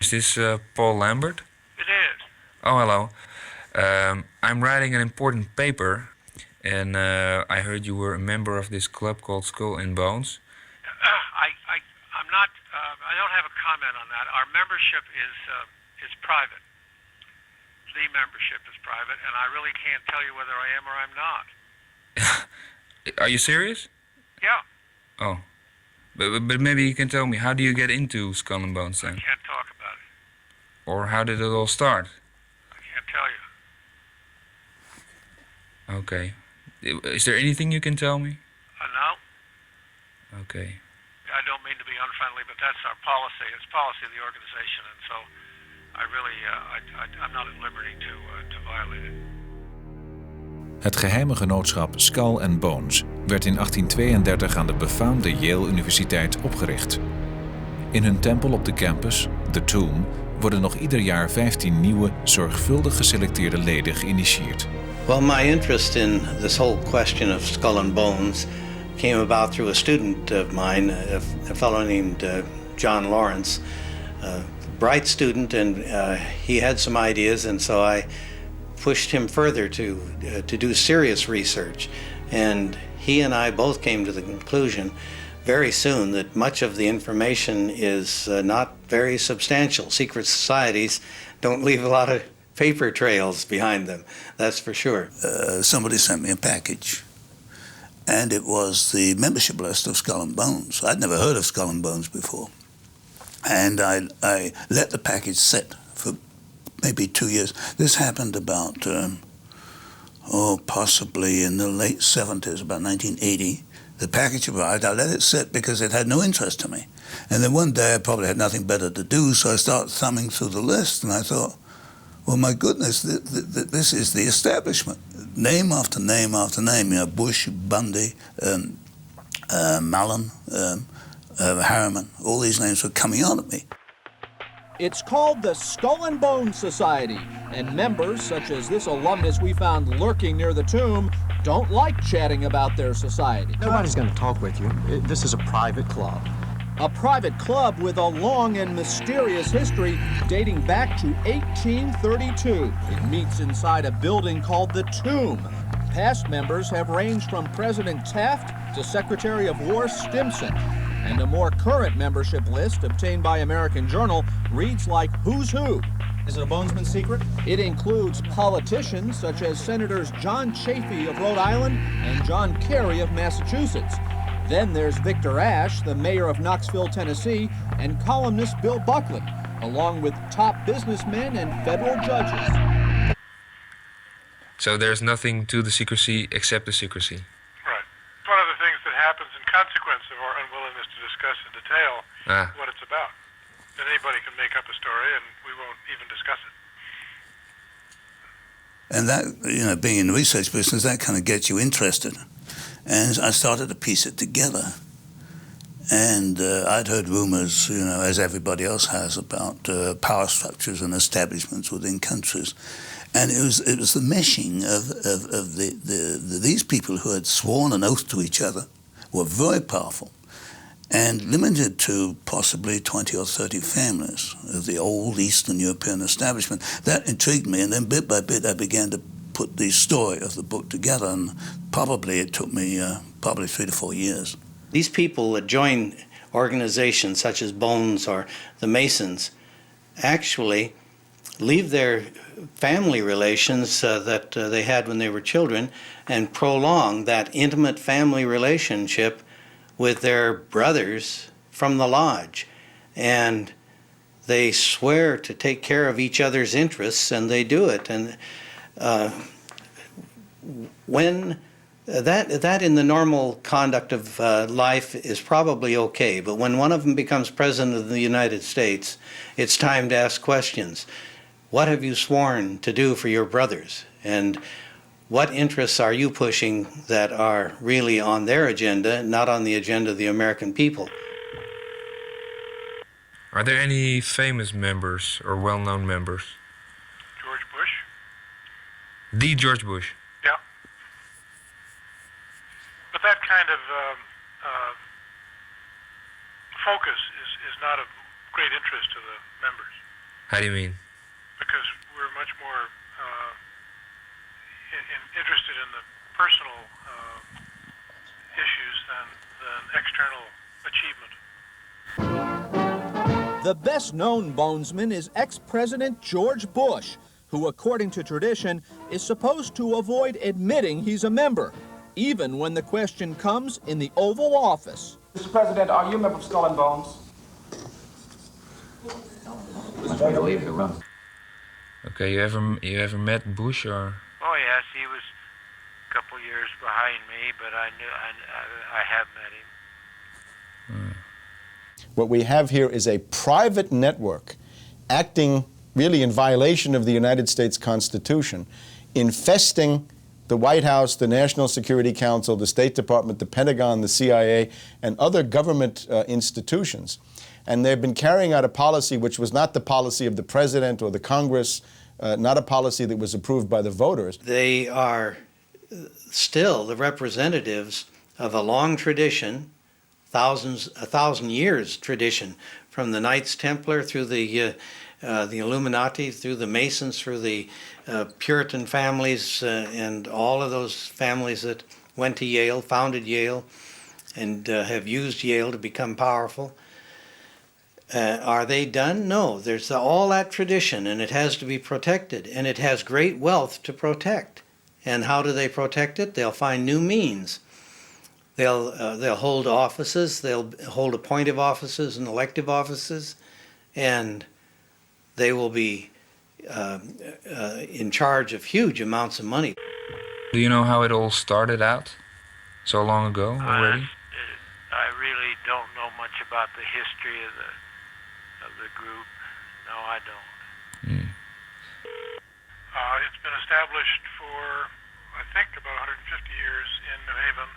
Is this Paul Lambert? It is. Oh, hello. I'm writing an important paper, and I heard you were a member of this club called Skull and Bones. I'm not. I don't have a comment on that. Our membership is private. The membership is private, and I really can't tell you whether I am or I'm not. Are you serious? Yeah. Oh. But maybe you can tell me, how do you get into Skull and Bones then? I can't talk about it. Or how did it all start? I can't tell you. Okay. Is there anything you can tell me? No. Okay. I don't mean to be unfriendly, but that's our policy. It's policy of the organization, and so I really, I'm not at liberty to violate it. Het geheime genootschap Skull and Bones werd in 1832 aan de befaamde Yale Universiteit opgericht. In hun tempel op de campus, The Tomb, worden nog ieder jaar 15 nieuwe, zorgvuldig geselecteerde leden geïnitieerd. Well, my interest in this whole question of Skull and Bones came about through a student of mine, a fellow named John Lawrence, a bright student, and he had some ideas, and so I pushed him further to do serious research. And he and I both came to the conclusion very soon that much of the information is not very substantial. Secret societies don't leave a lot of paper trails behind them, that's for sure. Somebody sent me a package, and it was the membership list of Skull and Bones. I'd never heard of Skull and Bones before. And I let the package sit for maybe 2 years. This happened about, possibly in the late 70s, about 1980. The package arrived, I let it sit because it had no interest to me. And then one day I probably had nothing better to do, so I started thumbing through the list, and I thought, well, my goodness, this is the establishment. Name after name after name, you know, Bush, Bundy, Mallon, Harriman, all these names were coming out at me. It's called the Skull and Bones Society, and members such as this alumnus we found lurking near the tomb don't like chatting about their society. Nobody's going to talk with you. This is a private club. A private club with a long and mysterious history dating back to 1832. It meets inside a building called the Tomb. Past members have ranged from President Taft to Secretary of War Stimson. And a more current membership list obtained by American Journal reads like who's who. Is it a Bonesman secret? It includes politicians such as Senators John Chafee of Rhode Island and John Kerry of Massachusetts. Then there's Victor Ashe, the mayor of Knoxville, Tennessee, and columnist Bill Buckley, along with top businessmen and federal judges. So there's nothing to the secrecy except the secrecy. Right. It's one of the things that happens in consequence of our unwillingness to discuss in detail what it's about. That anybody can make up a story and we won't even discuss it. And that, you know, being in the research business, that kind of gets you interested. And I started to piece it together. And I'd heard rumors, you know, as everybody else has, about power structures and establishments within countries. And it was the meshing of these people who had sworn an oath to each other, were very powerful, and limited to possibly 20 or 30 families of the old Eastern European establishment. That intrigued me, and then bit by bit I began to put the story of the book together, and probably it took me probably 3 to 4 years. These people that join organizations such as Bones or the Masons actually leave their family relations that they had when they were children and prolong that intimate family relationship with their brothers from the lodge. And they swear to take care of each other's interests, and they do it. And when that in the normal conduct of life is probably okay, but when one of them becomes president of the United States, it's time to ask questions. What have you sworn to do for your brothers? And what interests are you pushing that are really on their agenda, not on the agenda of the American people? Are there any famous members or well-known members? George Bush? The George Bush? Yeah. But that kind of focus is not of great interest to the members. How do you mean? Because we're much more interested in the personal issues than external achievement. The best-known bonesman is ex-President George Bush, who, according to tradition, is supposed to avoid admitting he's a member, even when the question comes in the Oval Office. Mr. President, are you a member of Skull and Bones? Okay, you ever met Bush or? Oh yes, he was a couple years behind me, but I have met him. What we have here is a private network acting really in violation of the United States Constitution, infesting the White House, the National Security Council, the State Department, the Pentagon, the CIA, and other government institutions. And they've been carrying out a policy which was not the policy of the President or the Congress, not a policy that was approved by the voters. They are still the representatives of a long tradition, a 1,000 years tradition, from the Knights Templar through the Illuminati, through the Masons, through the Puritan families, and all of those families that went to Yale, founded Yale, and have used Yale to become powerful. Are they done? No. There's all that tradition, and it has to be protected, and it has great wealth to protect. And how do they protect it? They'll find new means. They'll hold offices. They'll hold appointive offices and elective offices, and they will be in charge of huge amounts of money. Do you know how it all started out? So long ago already? I really don't know much about the history of the group. No, I don't. It's been established for, I think, about 150 years in New Haven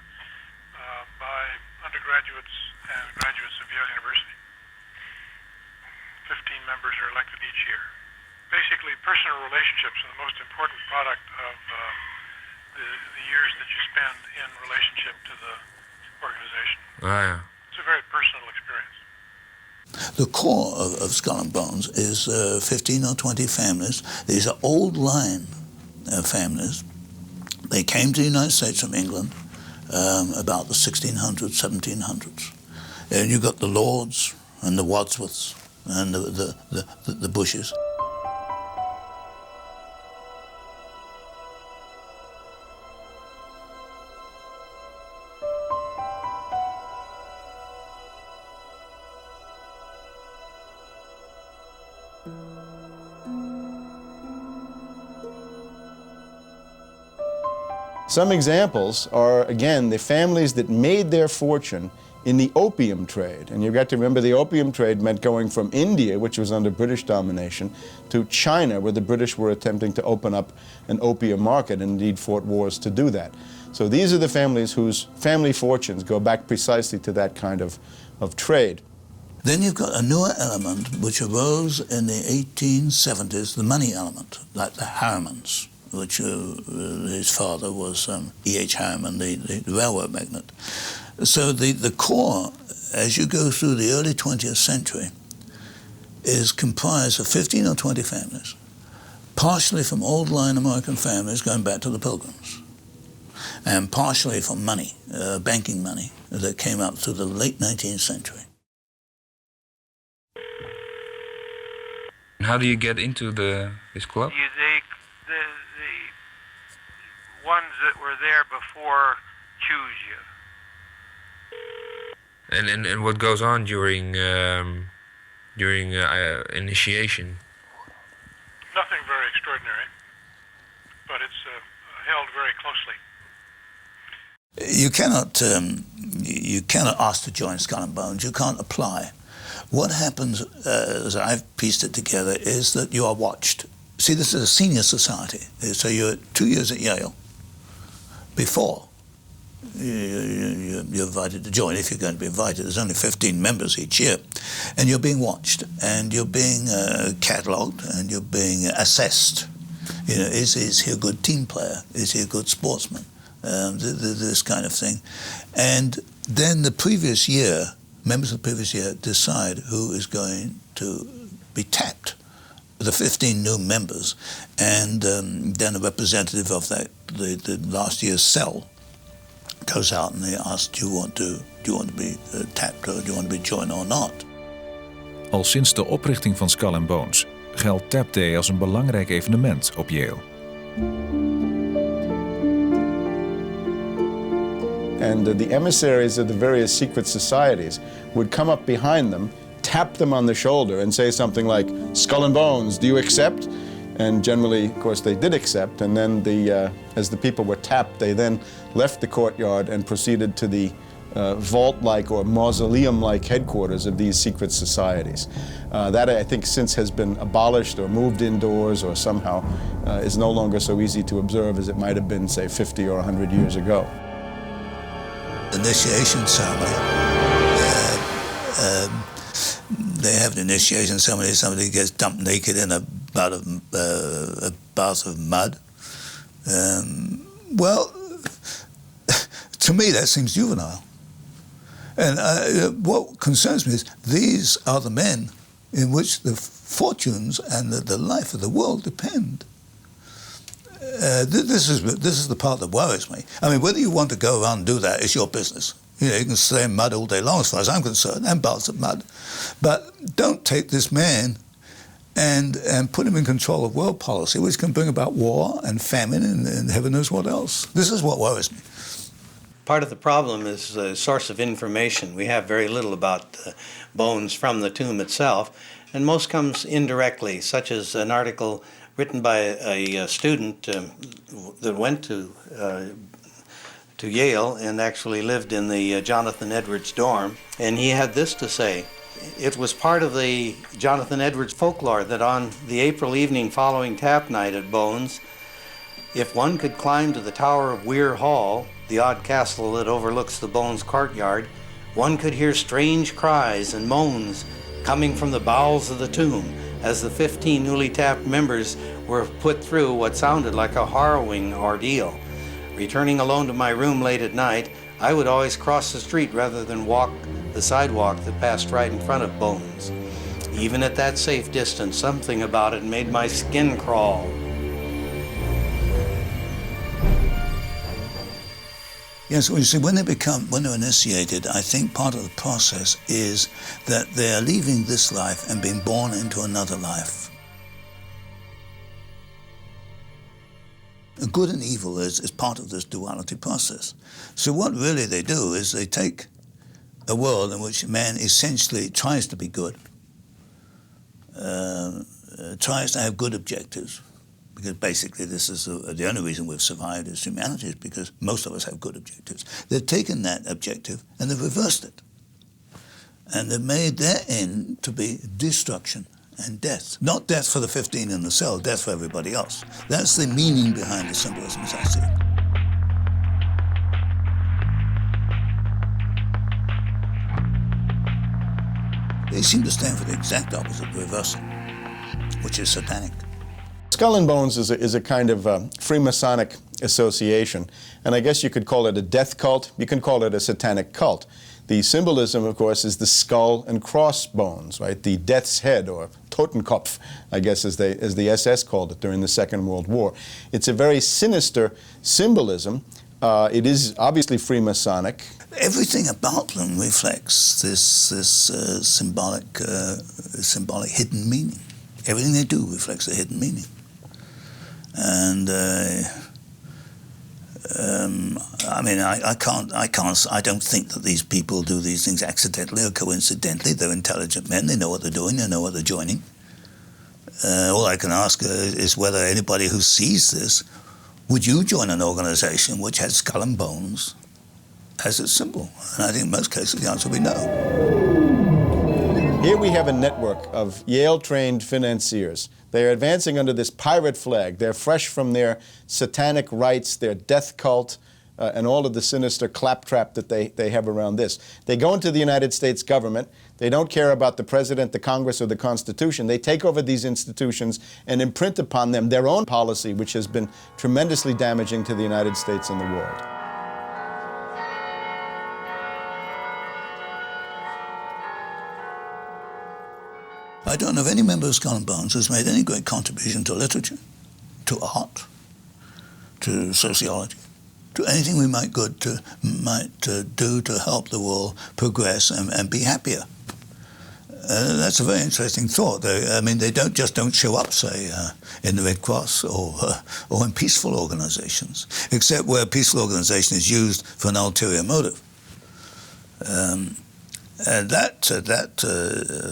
by undergraduates and graduates of Yale University. 15 members are elected each year. Basically, personal relationships are the most important product of the years that you spend in relationship to the organization. Ah, yeah. It's a very personal experience. The core of Skull and Bones is 15 or 20 families. These are old line families. They came to the United States from England about the 1600s, 1700s. And you got the Lords and the Wadsworths and the Bushes. Some examples are, again, the families that made their fortune in the opium trade. And you've got to remember the opium trade meant going from India, which was under British domination, to China, where the British were attempting to open up an opium market and indeed fought wars to do that. So these are the families whose family fortunes go back precisely to that kind of trade. Then you've got a newer element which arose in the 1870s, the money element, like the Harrimans, which his father was E.H. Harriman, the railroad magnate. So the core, as you go through the early 20th century, is comprised of 15 or 20 families, partially from old line American families going back to the Pilgrims, and partially from money, banking money, that came up through the late 19th century. How do you get into this club? The ones that were there before choose you. And what goes on during initiation? Nothing very extraordinary, but it's held very closely. You cannot ask to join Skull and Bones. You can't apply. What happens, as I've pieced it together, is that you are watched. See, this is a senior society, so you're 2 years at Yale before you're invited to join, if you're going to be invited. There's only 15 members each year, and you're being watched, and you're being catalogued, and you're being assessed. You know, is he a good team player? Is he a good sportsman? This kind of thing. And then the previous year, members of the previous year decide who is going to be tapped the 15 new members, and then a representative of the last year's cell goes out and they ask, do you want to be tapped, or do you want to be joined or not? Al sinds de oprichting van Skull and Bones geldt Tap Day als een belangrijk evenement op Yale. And the emissaries of the various secret societies would come up behind them, tap them on the shoulder and say something like, "Skull and Bones, do you accept?" And generally, of course, they did accept. And then as the people were tapped, they then left the courtyard and proceeded to the vault-like or mausoleum-like headquarters of these secret societies. That, I think, since has been abolished or moved indoors or somehow is no longer so easy to observe as it might have been, say, 50 or 100 years ago. Initiation ceremony. They have an initiation ceremony. Somebody gets dumped naked in a bath of mud. Well, to me that seems juvenile. And what concerns me is these are the men in which the fortunes and the life of the world depend. This is the part that worries me. I mean, whether you want to go around and do that is your business. You know, you can stay in mud all day long, as far as I'm concerned, and baths of mud. But don't take this man and put him in control of world policy, which can bring about war and famine and heaven knows what else. This is what worries me. Part of the problem is the source of information. We have very little about bones from the tomb itself, and most comes indirectly, such as an article written by a student that went to Yale and actually lived in the Jonathan Edwards dorm, and he had this to say. It was part of the Jonathan Edwards folklore that on the April evening following tap night at Bones, if one could climb to the tower of Weir Hall, the odd castle that overlooks the Bones courtyard, one could hear strange cries and moans coming from the bowels of the tomb as the 15 newly tapped members were put through what sounded like a harrowing ordeal. Returning alone to my room late at night, I would always cross the street rather than walk the sidewalk that passed right in front of Bones. Even at that safe distance, something about it made my skin crawl. Yes, well, you see, when they're initiated, I think part of the process is that they're leaving this life and being born into another life. Good and evil is part of this duality process. So what really they do is they take a world in which man essentially tries to be good, tries to have good objectives, because basically this is the only reason we've survived as humanity is because most of us have good objectives. They've taken that objective and they've reversed it. And they've made their end to be destruction and death. Not death for the 15 in the cell, death for everybody else. That's the meaning behind the symbolism as I see it. They seem to stand for the exact opposite, reversal, which is satanic. Skull and Bones is a kind of Free-masonic association, and I guess you could call it a death cult. You can call it a satanic cult. The symbolism, of course, is the skull and crossbones, right? The death's head, or Totenkopf, I guess as the SS called it during the Second World War. It's a very sinister symbolism. It is obviously Freemasonic. Everything about them reflects this symbolic hidden meaning. Everything they do reflects a hidden meaning. And I mean, I don't think that these people do these things accidentally or coincidentally. They're intelligent men. They know what they're doing. They know what they're joining. All I can ask is whether anybody who sees this, would you join an organization which has Skull and Bones as its symbol? And I think in most cases the answer will be no. Here we have a network of Yale-trained financiers. They are advancing under this pirate flag. They're fresh from their satanic rites, their death cult, and all of the sinister claptrap that they have around this. They go into the United States government. They don't care about the president, the Congress, or the Constitution. They take over these institutions and imprint upon them their own policy, which has been tremendously damaging to the United States and the world. don't know of any member of Skull and Bones who's made any great contribution to literature, to art, to sociology, to anything we might do to help the world progress and be happier. That's a very interesting thought. They don't show up, say, in the Red Cross or in peaceful organizations, except where a peaceful organization is used for an ulterior motive. That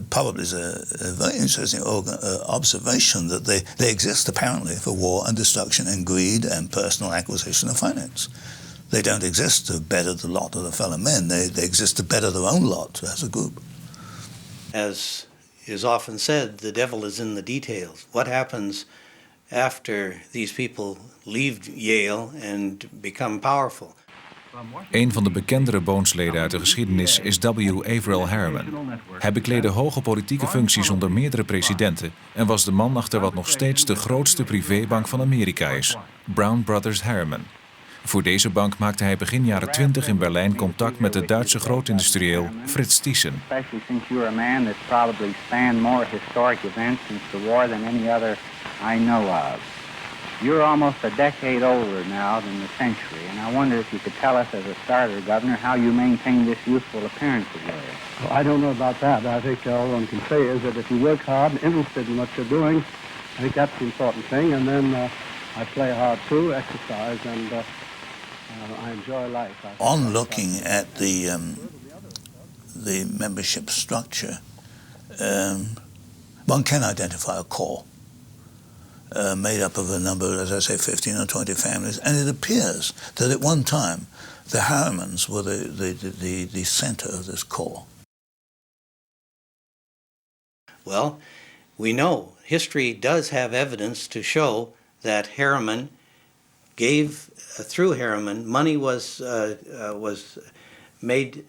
probably is a very interesting observation that they exist apparently for war and destruction and greed and personal acquisition of finance. They don't exist to better the lot of their fellow men. They exist to better their own lot as a group. As is often said, the devil is in the details. What happens after these people leave Yale and become powerful? Een van de bekendere Bones-leden uit de geschiedenis is W. Averill Harriman. Hij bekleedde hoge politieke functies onder meerdere presidenten en was de man achter wat nog steeds de grootste privébank van Amerika is, Brown Brothers Harriman. Voor deze bank maakte hij begin jaren 20 in Berlijn contact met de Duitse grootindustrieel Fritz Thyssen. Especially since you're a man that's probably spanned more historic events since the war than any other I know of. You're almost a decade older now than the century, and I wonder if you could tell us as a starter, Governor, how you maintain this youthful appearance of yours. Well, I don't know about that. I think all one can say is that if you work hard and interested in what you're doing, I think that's the important thing, and then I play hard too, exercise, and I enjoy life. On looking at the membership structure, one can identify a core made up of a number, as I say, 15 or 20 families, and it appears that at one time the Harrimans were the center of this core. Well, we know history does have evidence to show that Harriman gave, through Harriman, money was made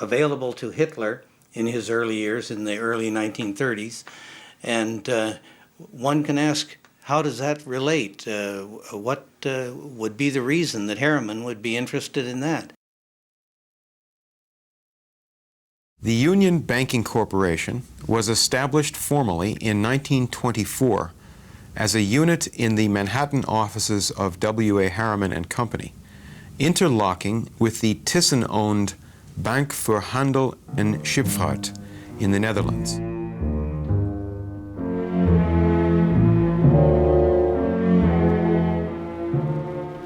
available to Hitler in his early years, in the early 1930s. And one can ask, how does that relate? What would be the reason that Harriman would be interested in that? The Union Banking Corporation was established formally in 1924 as a unit in the Manhattan offices of W.A. Harriman and Company, interlocking with the Thyssen-owned Bank voor Handel en Schipvaart in the Netherlands.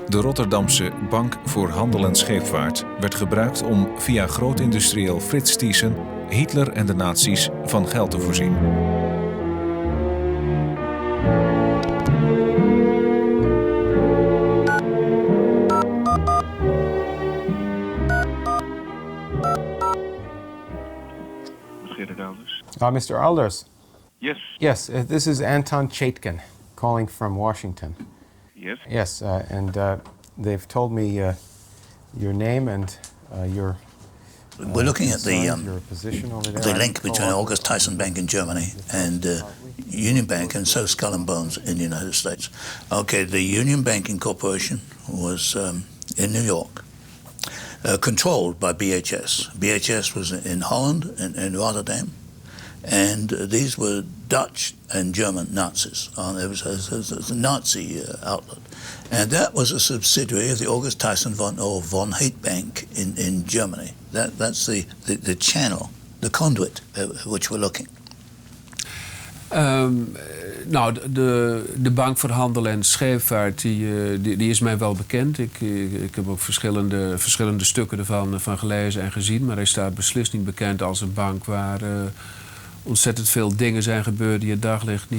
De Rotterdamse Bank voor Handel en Scheepvaart werd gebruikt om via grootindustrieel Fritz Thyssen Hitler en de nazi's van geld te voorzien. Mr. Alders. Yes. Yes, this is Anton Chaitkin calling from Washington. Yes. Yes, and they've told me your name and your. We're looking at your position over there. the link between August Thyssen Bank in Germany and Union Bank and so Skull and Bones in the United States. Okay, the Union Banking Corporation was in New York, controlled by BHS. BHS was in Holland, in Rotterdam, and these were Dutch and German Nazis. It was a Nazi outlet. And that was a subsidiary of the August Thyssen von Haidt Bank in Germany. That's the channel, the conduit which we're looking. Nou, de Bank voor Handel en Scheepvaart, die is mij wel bekend. Ik heb ook verschillende stukken ervan gelezen en gezien. Maar hij staat beslist niet bekend als een bank waar ontzettend veel dingen zijn gebeurd die het daglicht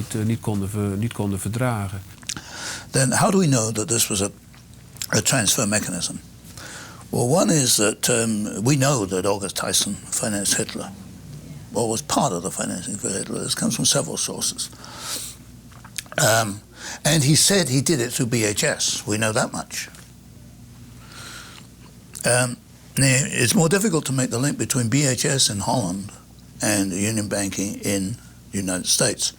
niet konden verdragen. Then how do we know that this was a transfer mechanism? Well, one is that we know that August Thyssen financed Hitler, or was part of the financing for Hitler. This comes from several sources. And he said he did it through BHS. We know that much. It's more difficult to make the link between BHS in Holland and union banking in the United States.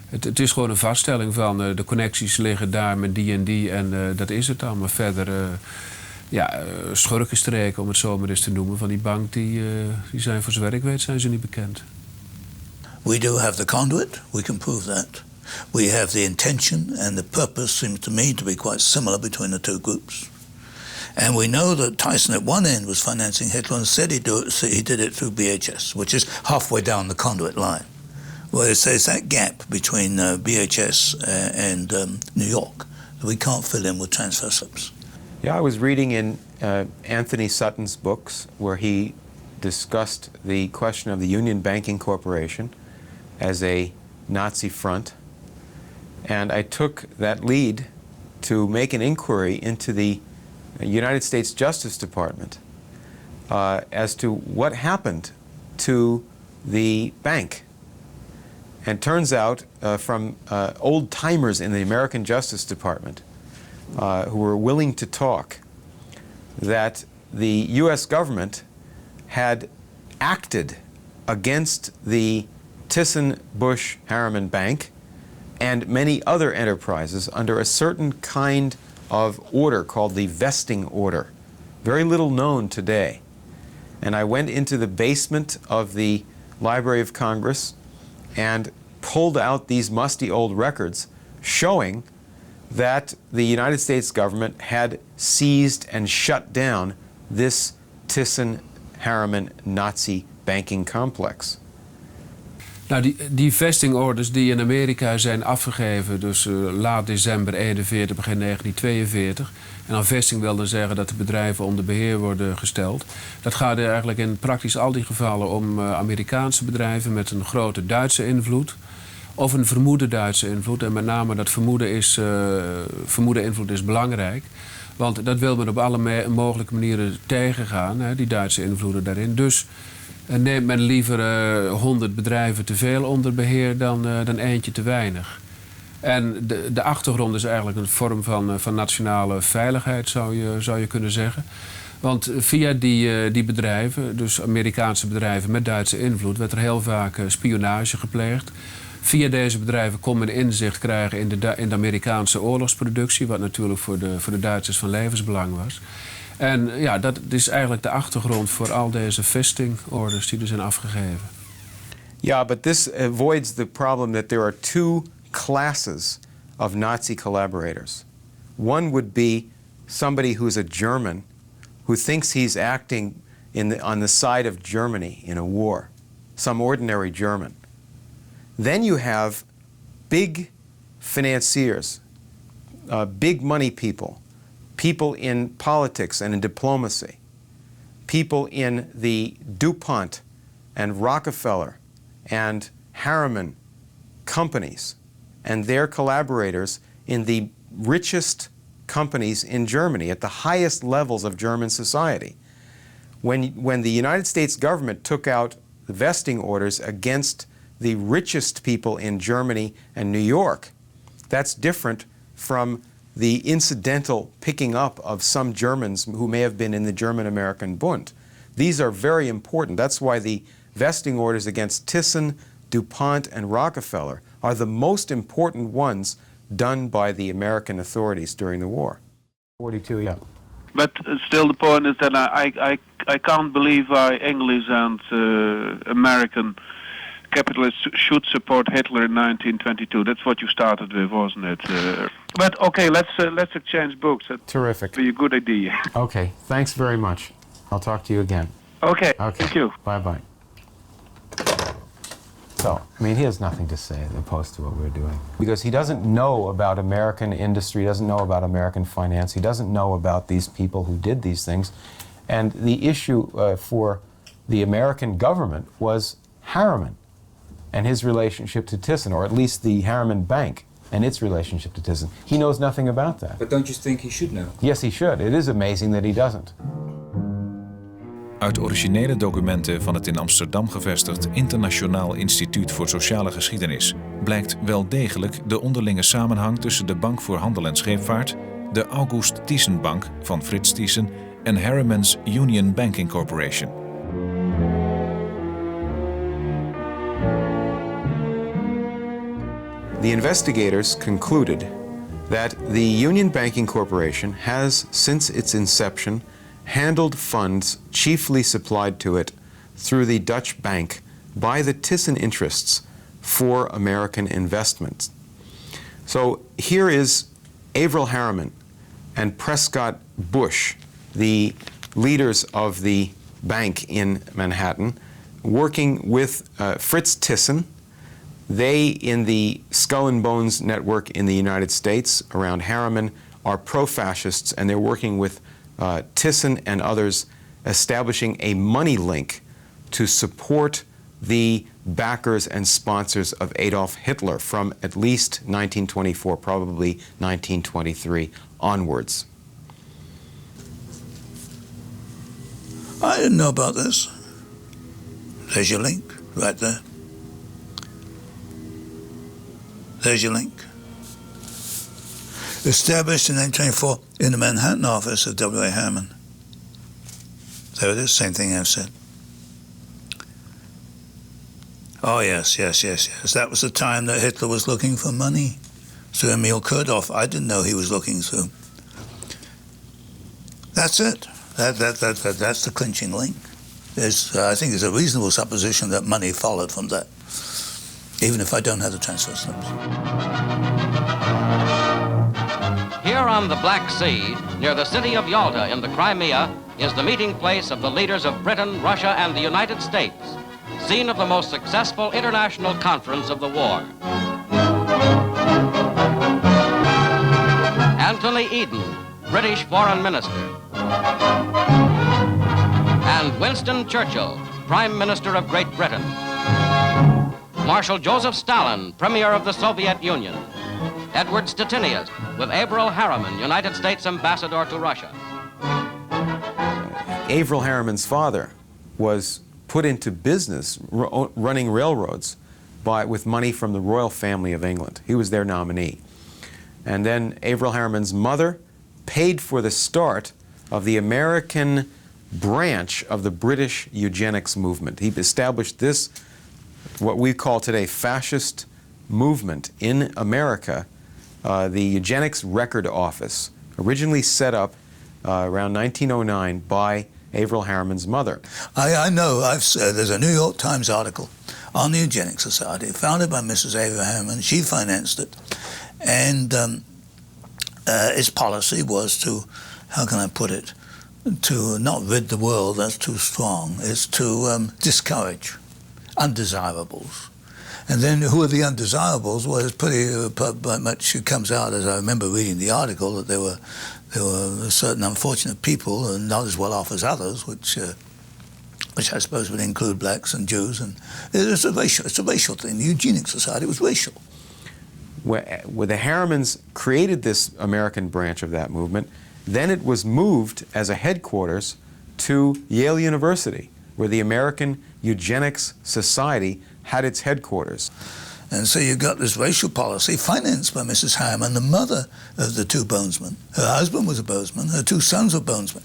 Het is gewoon een vaststelling van de connecties liggen daar met die en dat is het dan. Maar verder schurkenstreken, om het zo maar eens te noemen, van die bank, die zijn voor zover ik weet zijn ze niet bekend. We do have the conduit, we can prove that. We have the intention, and the purpose seems to me to be quite similar between the two groups. And we know that Tyson at one end was financing Hitler and said he did it through BHS, which is halfway down the conduit line. Well, it's that gap between BHS and New York that we can't fill in with transfer slips. Yeah, I was reading in Anthony Sutton's books where he discussed the question of the Union Banking Corporation as a Nazi front. And I took that lead to make an inquiry into the United States Justice Department as to what happened to the bank. And turns out from old timers in the American Justice Department who were willing to talk that the U.S. government had acted against the Thyssen-Busch-Harriman Bank and many other enterprises under a certain kind of order called the vesting order, very little known today. And I went into the basement of the Library of Congress and pulled out these musty old records showing that the United States government had seized and shut down this Thyssen-Harriman Nazi banking complex. Nou, die vestingorders die in Amerika zijn afgegeven, dus laat december 41, begin 1942. En dan vesting wilde zeggen dat de bedrijven onder beheer worden gesteld. Dat gaat eigenlijk in praktisch al die gevallen om Amerikaanse bedrijven met een grote Duitse invloed. Of een vermoede Duitse invloed. En met name dat vermoede invloed is belangrijk. Want dat wil men op alle mogelijke manieren tegengaan, hè, die Duitse invloeden daarin. Dus neemt men liever 100 bedrijven te veel onder beheer dan eentje te weinig. En de achtergrond is eigenlijk een vorm van nationale veiligheid, zou je kunnen zeggen. Want via die bedrijven, dus Amerikaanse bedrijven met Duitse invloed, werd er heel vaak spionage gepleegd. Via deze bedrijven kon men inzicht krijgen in de Amerikaanse oorlogsproductie, wat natuurlijk voor de Duitsers van levensbelang was. En ja, dat is eigenlijk de achtergrond voor al deze vestingorders die er zijn afgegeven. Yeah, but this avoids the problem that there are two classes of Nazi collaborators. One would be somebody who's a German who thinks he's acting on the side of Germany in a war, some ordinary German. Then you have big financiers, big money people, people in politics and in diplomacy, people in the DuPont and Rockefeller and Harriman companies and their collaborators in the richest companies in Germany at the highest levels of German society. When the United States government took out the vesting orders against the richest people in Germany and New York, that's different from the incidental picking up of some Germans who may have been in the German-American Bund. These are very important. That's why the vesting orders against Thyssen, DuPont, and Rockefeller are the most important ones done by the American authorities during the war. 42, yeah. But still the point is that I can't believe why English and American capitalists should support Hitler in 1922. That's what you started with, wasn't it? But okay, let's exchange books. That Terrific. would be a good idea. Okay, thanks very much. I'll talk to you again. Okay. Thank you. Bye-bye. So, I mean, he has nothing to say opposed to what we're doing. Because he doesn't know about American industry, he doesn't know about American finance, he doesn't know about these people who did these things. And the issue for the American government was Harriman and his relationship to Thyssen, or at least the Harriman Bank and its relationship to Thyssen. He knows nothing about that. But don't you think he should know? Yes, he should. It is amazing that he doesn't. Uit originele documenten van het in Amsterdam gevestigd Internationaal Instituut voor Sociale Geschiedenis blijkt wel degelijk de onderlinge samenhang tussen de Bank voor Handel en Scheepvaart, de August Thyssen Bank van Frits Thyssen en Harriman's Union Banking Corporation. The investigators concluded that the Union Banking Corporation has, since its inception, handled funds chiefly supplied to it through the Dutch bank by the Thyssen interests for American investments. So here is Averell Harriman and Prescott Bush, the leaders of the bank in Manhattan, working with Fritz Thyssen. They, in the Skull and Bones network in the United States around Harriman, are pro-fascists, and they're working with Thyssen and others, establishing a money link to support the backers and sponsors of Adolf Hitler from at least 1924, probably 1923 onwards. I didn't know about this. There's your link, right there. There's your link. Established in 1924 in the Manhattan office of W.A. Harriman. There it is, same thing I've said. Oh, yes. That was the time that Hitler was looking for money through Emil Kurdoff. I didn't know he was looking through. That's it. That's the clinching link. I think there's a reasonable supposition that money followed from that, even if I don't have the transfer slips. Here on the Black Sea, near the city of Yalta in the Crimea, is the meeting place of the leaders of Britain, Russia, and the United States, scene of the most successful international conference of the war. Anthony Eden, British Foreign Minister, and Winston Churchill, Prime Minister of Great Britain. Marshal Joseph Stalin, Premier of the Soviet Union. Edward Stettinius, with Averell Harriman, United States Ambassador to Russia. Averell Harriman's father was put into business running railroads with money from the royal family of England. He was their nominee. And then Averell Harriman's mother paid for the start of the American branch of the British eugenics movement. He established this, what we call today, fascist movement in America, the Eugenics Record Office, originally set up around 1909 by Averell Harriman's mother. I know, there's a New York Times article on the Eugenics Society, founded by Mrs. Averell Harriman. She financed it. And its policy was to, how can I put it, to not rid the world, that's too strong. It's to discourage undesirables. And then who are the undesirables? Well, it's pretty much, it comes out, as I remember reading the article, that there were certain unfortunate people, and not as well off as others, which I suppose would include blacks and Jews. And it's a racial thing. The Eugenics Society was racial. Where the Harrimans created this American branch of that movement, then it was moved as a headquarters to Yale University, where the American Eugenics Society had its headquarters. And so you've got this racial policy financed by Mrs. Harriman, the mother of the two bonesmen. Her husband was a bonesman, her two sons were bonesmen.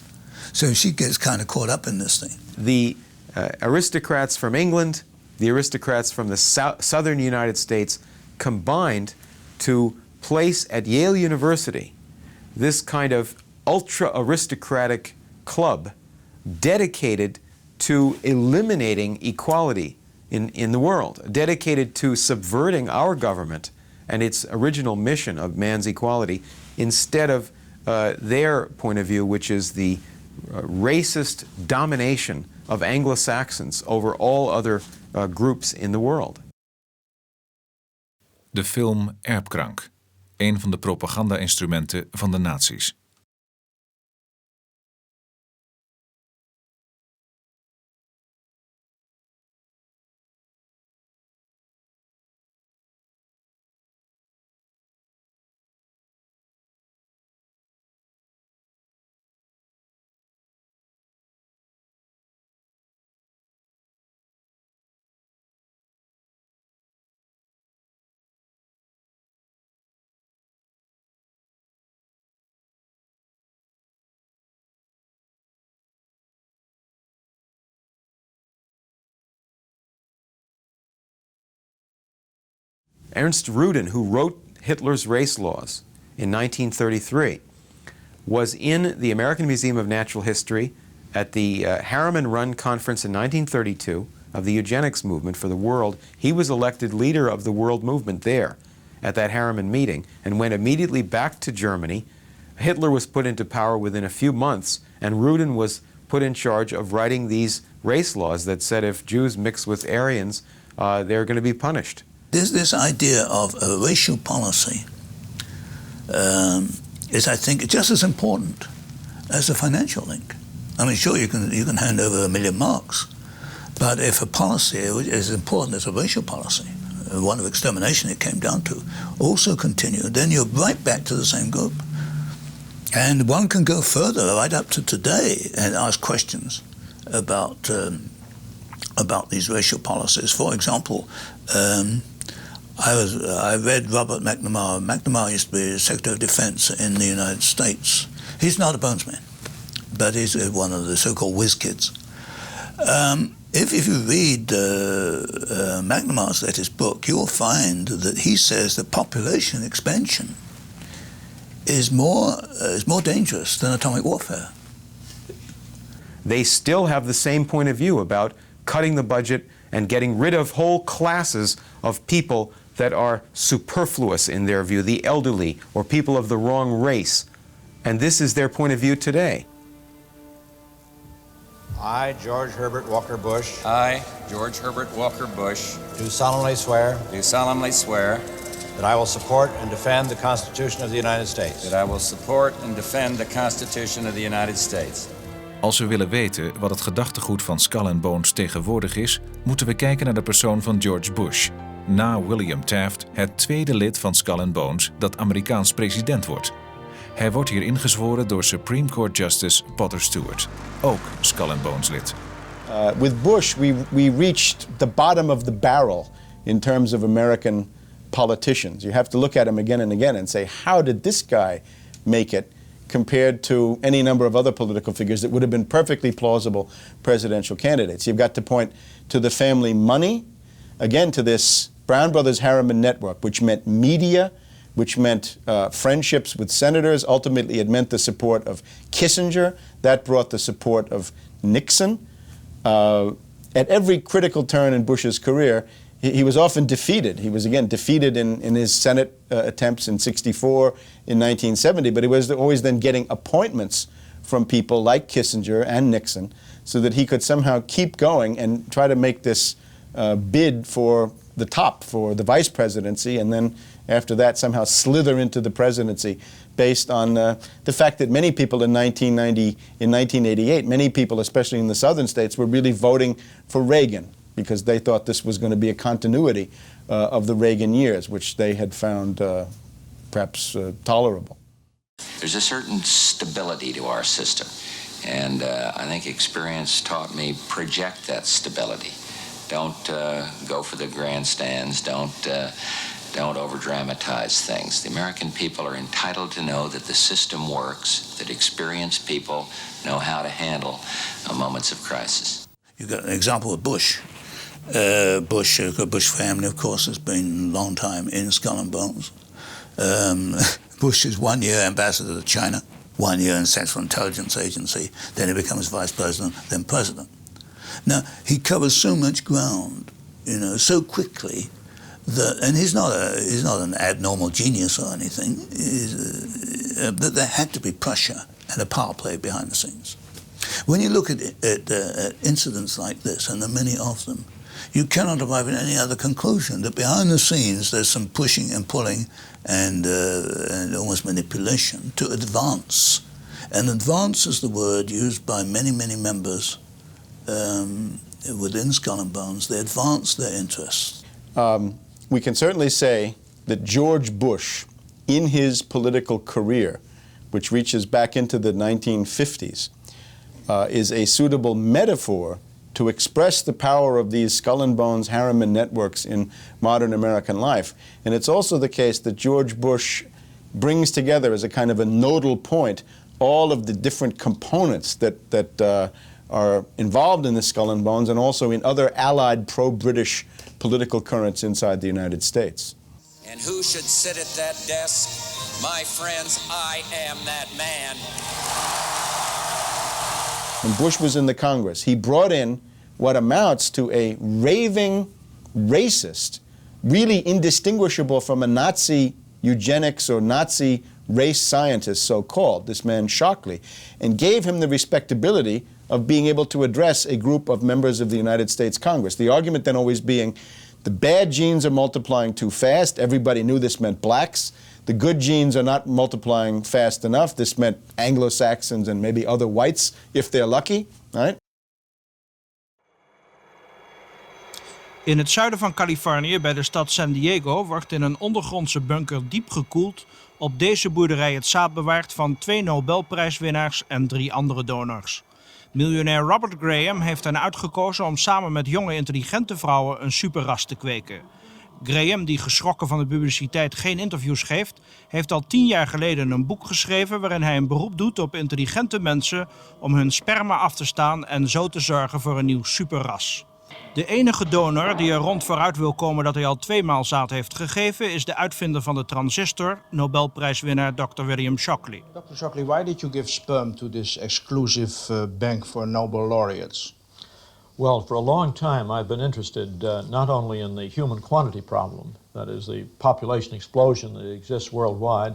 So she gets kind of caught up in this thing. The aristocrats from England, the aristocrats from the southern United States combined to place at Yale University this kind of ultra-aristocratic club dedicated to eliminating equality in the world, dedicated to subverting our government and its original mission of man's equality instead of their point of view, which is the racist domination of Anglo-Saxons over all other groups in the world. De film Erbkrank, een van de propaganda-instrumenten van de nazi's. Ernst Rudin, who wrote Hitler's race laws in 1933, was in the American Museum of Natural History at the Harriman Run Conference in 1932, of the eugenics movement for the world. He was elected leader of the world movement there at that Harriman meeting and went immediately back to Germany. Hitler was put into power within a few months, and Rudin was put in charge of writing these race laws that said if Jews mix with Aryans, they're going to be punished. This idea of a racial policy is, I think, just as important as a financial link. I mean, sure, you can hand over $1 million marks, but if a policy is as important as a racial policy, one of extermination it came down to, also continued, then you're right back to the same group. And one can go further right up to today and ask questions about these racial policies. For example, I read Robert McNamara. McNamara used to be Secretary of Defense in the United States. He's not a bonesman, but he's one of the so-called whiz kids. If you read McNamara's latest book, you'll find that he says that population expansion is more dangerous than atomic warfare. They still have the same point of view about cutting the budget and getting rid of whole classes of people that are superfluous in their view, the elderly or people of the wrong race. And this is their point of view today. I, George Herbert Walker Bush. I, George Herbert Walker Bush. Do solemnly swear. Do solemnly swear. That I will support and defend the Constitution of the United States. That I will support and defend the Constitution of the United States. Als we willen weten wat het gedachtegoed van Skull and Bones tegenwoordig is, moeten we kijken naar de persoon van George Bush. Na William Taft het tweede lid van Skull and Bones dat Amerikaans president wordt. Hij wordt hier ingezworen door Supreme Court Justice Potter Stewart, ook Skull and Bones lid. With Bush, we reached the bottom of the barrel in terms of American politicians. You have to look at him again and again and say, how did this guy make it compared to any number of other political figures that would have been perfectly plausible presidential candidates? You've got to point to the family money, again to this Brown Brothers Harriman network, which meant media, which meant friendships with senators. Ultimately, it meant the support of Kissinger. That brought the support of Nixon. At every critical turn in Bush's career, he was often defeated. He was, again, defeated in his Senate attempts in '64, in 1970, but he was always then getting appointments from people like Kissinger and Nixon so that he could somehow keep going and try to make this bid for the top, for the vice presidency, and then after that somehow slither into the presidency based on the fact that many people in 1988, many people, especially in the southern states, were really voting for Reagan, because they thought this was going to be a continuity of the Reagan years, which they had found perhaps tolerable. There's a certain stability to our system, and I think experience taught me project that stability. Don't go for the grandstands, don't over-dramatize things. The American people are entitled to know that the system works, that experienced people know how to handle moments of crisis. You've got an example of Bush. Bush family, of course, has been a long time in Skull and Bones. Bush is 1 year ambassador to China, 1 year in Central Intelligence Agency, then he becomes vice president, then president. Now, he covers so much ground, so quickly that, and he's not an abnormal genius or anything, that there had to be pressure and a power play behind the scenes. When you look at incidents like this, and there are many of them, you cannot arrive at any other conclusion that behind the scenes there's some pushing and pulling and almost manipulation to advance. And advance is the word used by many, many members within Skull and Bones. They advance their interests. We can certainly say that George Bush, in his political career, which reaches back into the 1950s, is a suitable metaphor to express the power of these Skull and Bones Harriman networks in modern American life. And it's also the case that George Bush brings together as a kind of a nodal point all of the different components that are involved in the Skull and Bones and also in other allied pro-British political currents inside the United States. And who should sit at that desk? My friends, I am that man. When Bush was in the Congress, he brought in what amounts to a raving racist, really indistinguishable from a Nazi eugenics or Nazi race scientist, so-called, this man Shockley, and gave him the respectability of being able to address a group of members of the United States Congress. The argument then always being, the bad genes are multiplying too fast. Everybody knew this meant blacks. The good genes are not multiplying fast enough. This meant Anglo-Saxons and maybe other whites, if they're lucky, right? In het zuiden van Californië, bij de stad San Diego, wordt in een ondergrondse bunker diep gekoeld op deze boerderij het zaad bewaard van 2 Nobelprijswinnaars en 3 andere donors. Miljonair Robert Graham heeft hen uitgekozen om samen met jonge intelligente vrouwen een superras te kweken. Graham, die geschrokken van de publiciteit geen interviews geeft, heeft al 10 jaar geleden een boek geschreven waarin hij een beroep doet op intelligente mensen om hun sperma af te staan en zo te zorgen voor een nieuw superras. De enige donor die er rond vooruit wil komen dat hij al 2 maal zaad heeft gegeven is de uitvinder van de transistor, Nobelprijswinnaar Dr. William Shockley. Dr. Shockley, why did you give sperm to this exclusive bank for Nobel laureates? Well, for a long time I've been interested not only in the human quantity problem, that is the population explosion that exists worldwide,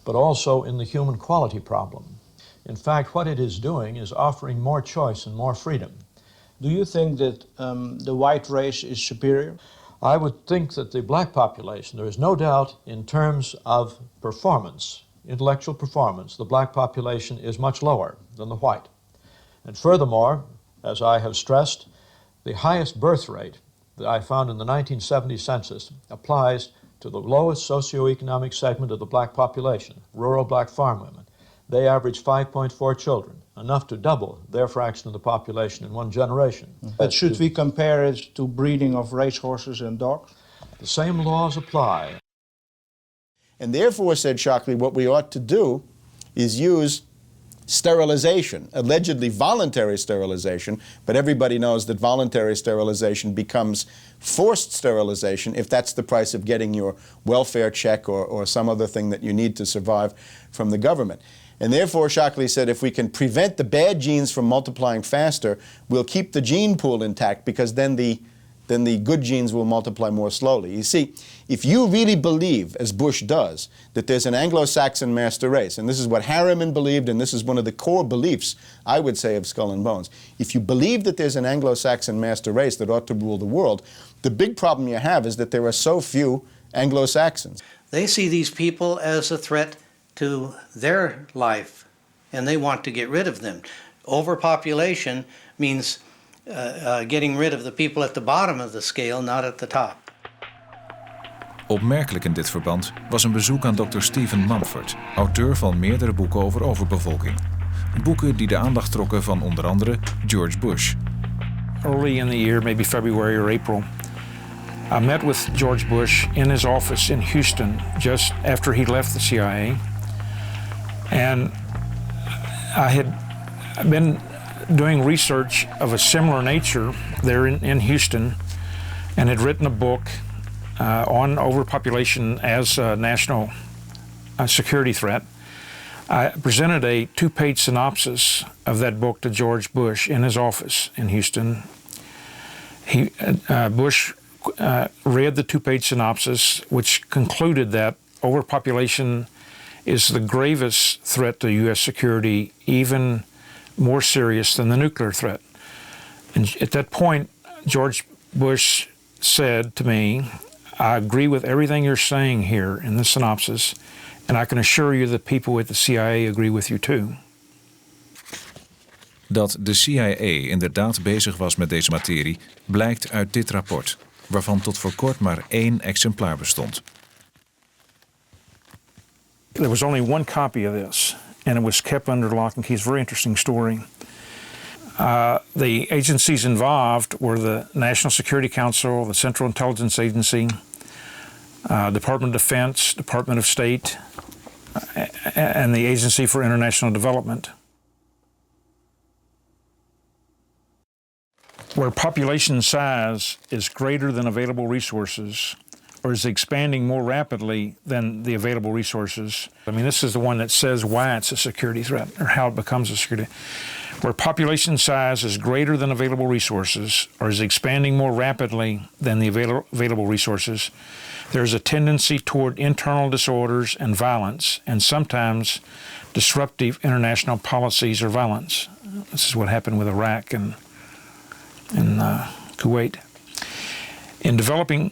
but also in the human quality problem. In fact, what it is doing is offering more choice and more freedom. Do you think that the white race is superior? I would think that the black population, there is no doubt in terms of performance, intellectual performance, the black population is much lower than the white. And furthermore, as I have stressed, the highest birth rate that I found in the 1970 census applies to the lowest socioeconomic segment of the black population, rural black farm women. They average 5.4 children, enough to double their fraction of the population in 1 generation. But should we compare it to breeding of racehorses and dogs? The same laws apply. And therefore, said Shockley, what we ought to do is use sterilization, allegedly voluntary sterilization, but everybody knows that voluntary sterilization becomes forced sterilization if that's the price of getting your welfare check or some other thing that you need to survive from the government. And therefore, Shockley said, if we can prevent the bad genes from multiplying faster, we'll keep the gene pool intact, because then the good genes will multiply more slowly. You see, if you really believe, as Bush does, that there's an Anglo-Saxon master race, and this is what Harriman believed, and this is one of the core beliefs, I would say, of Skull and Bones. If you believe that there's an Anglo-Saxon master race that ought to rule the world, the big problem you have is that there are so few Anglo-Saxons. They see these people as a threat to their life, and they want to get rid of them. Overpopulation means getting rid of the people at the bottom of the scale, not at the top. Opmerkelijk in dit verband was een bezoek aan Dr. Stephen Mumford, auteur van meerdere boeken over overbevolking. Boeken die de aandacht trokken van onder andere George Bush. Early in the year, maybe February or April, I met with George Bush in his office in Houston just after he left the CIA. And I had been doing research of a similar nature there in Houston, and had written a book on overpopulation as a national security threat. I presented a 2-page synopsis of that book to George Bush in his office in Houston. Bush read the 2-page synopsis, which concluded that overpopulation is the gravest threat to U.S. security, even more serious than the nuclear threat. And at that point, George Bush said to me, I agree with everything you're saying here in the synopsis, and I can assure you that people at the CIA agree with you too. Dat de CIA inderdaad bezig was met deze materie blijkt uit dit rapport, waarvan tot voor kort maar 1 exemplaar bestond. There was only 1 copy of this, and it was kept under lock and key. It's a very interesting story. The agencies involved were the National Security Council, the Central Intelligence Agency, Department of Defense, Department of State, and the Agency for International Development. Where population size is greater than available resources, or is expanding more rapidly than the available resources? I mean, this is the one that says why it's a security threat or how it becomes a security. Where population size is greater than available resources or is expanding more rapidly than the available resources, there's a tendency toward internal disorders and violence, and sometimes disruptive international policies or violence. This is what happened with Iraq and Kuwait. In developing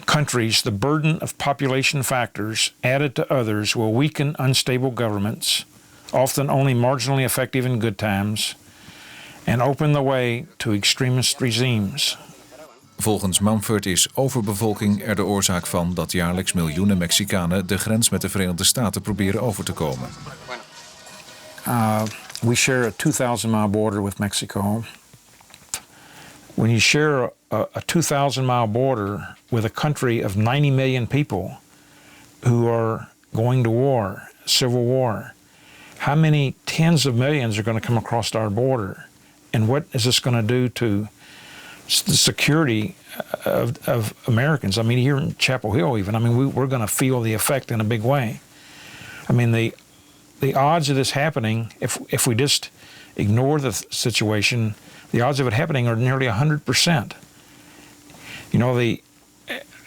countries, the burden of population factors added to others will weaken unstable governments, often only marginally effective in good times, and open the way to extremist regimes. Volgens Mumford is overbevolking er de oorzaak van dat jaarlijks miljoenen Mexicanen de grens met de Verenigde Staten proberen over te komen. We share a 2,000-mile border with Mexico. When you share a 2,000-mile border with a country of 90 million people who are going to war, civil war, how many tens of millions are going to come across our border? And what is this going to do to the security of Americans? I mean, here in Chapel Hill even, I mean, we're going to feel the effect in a big way. I mean, the odds of this happening, if we just ignore the situation, the odds of it happening are nearly 100%. You know,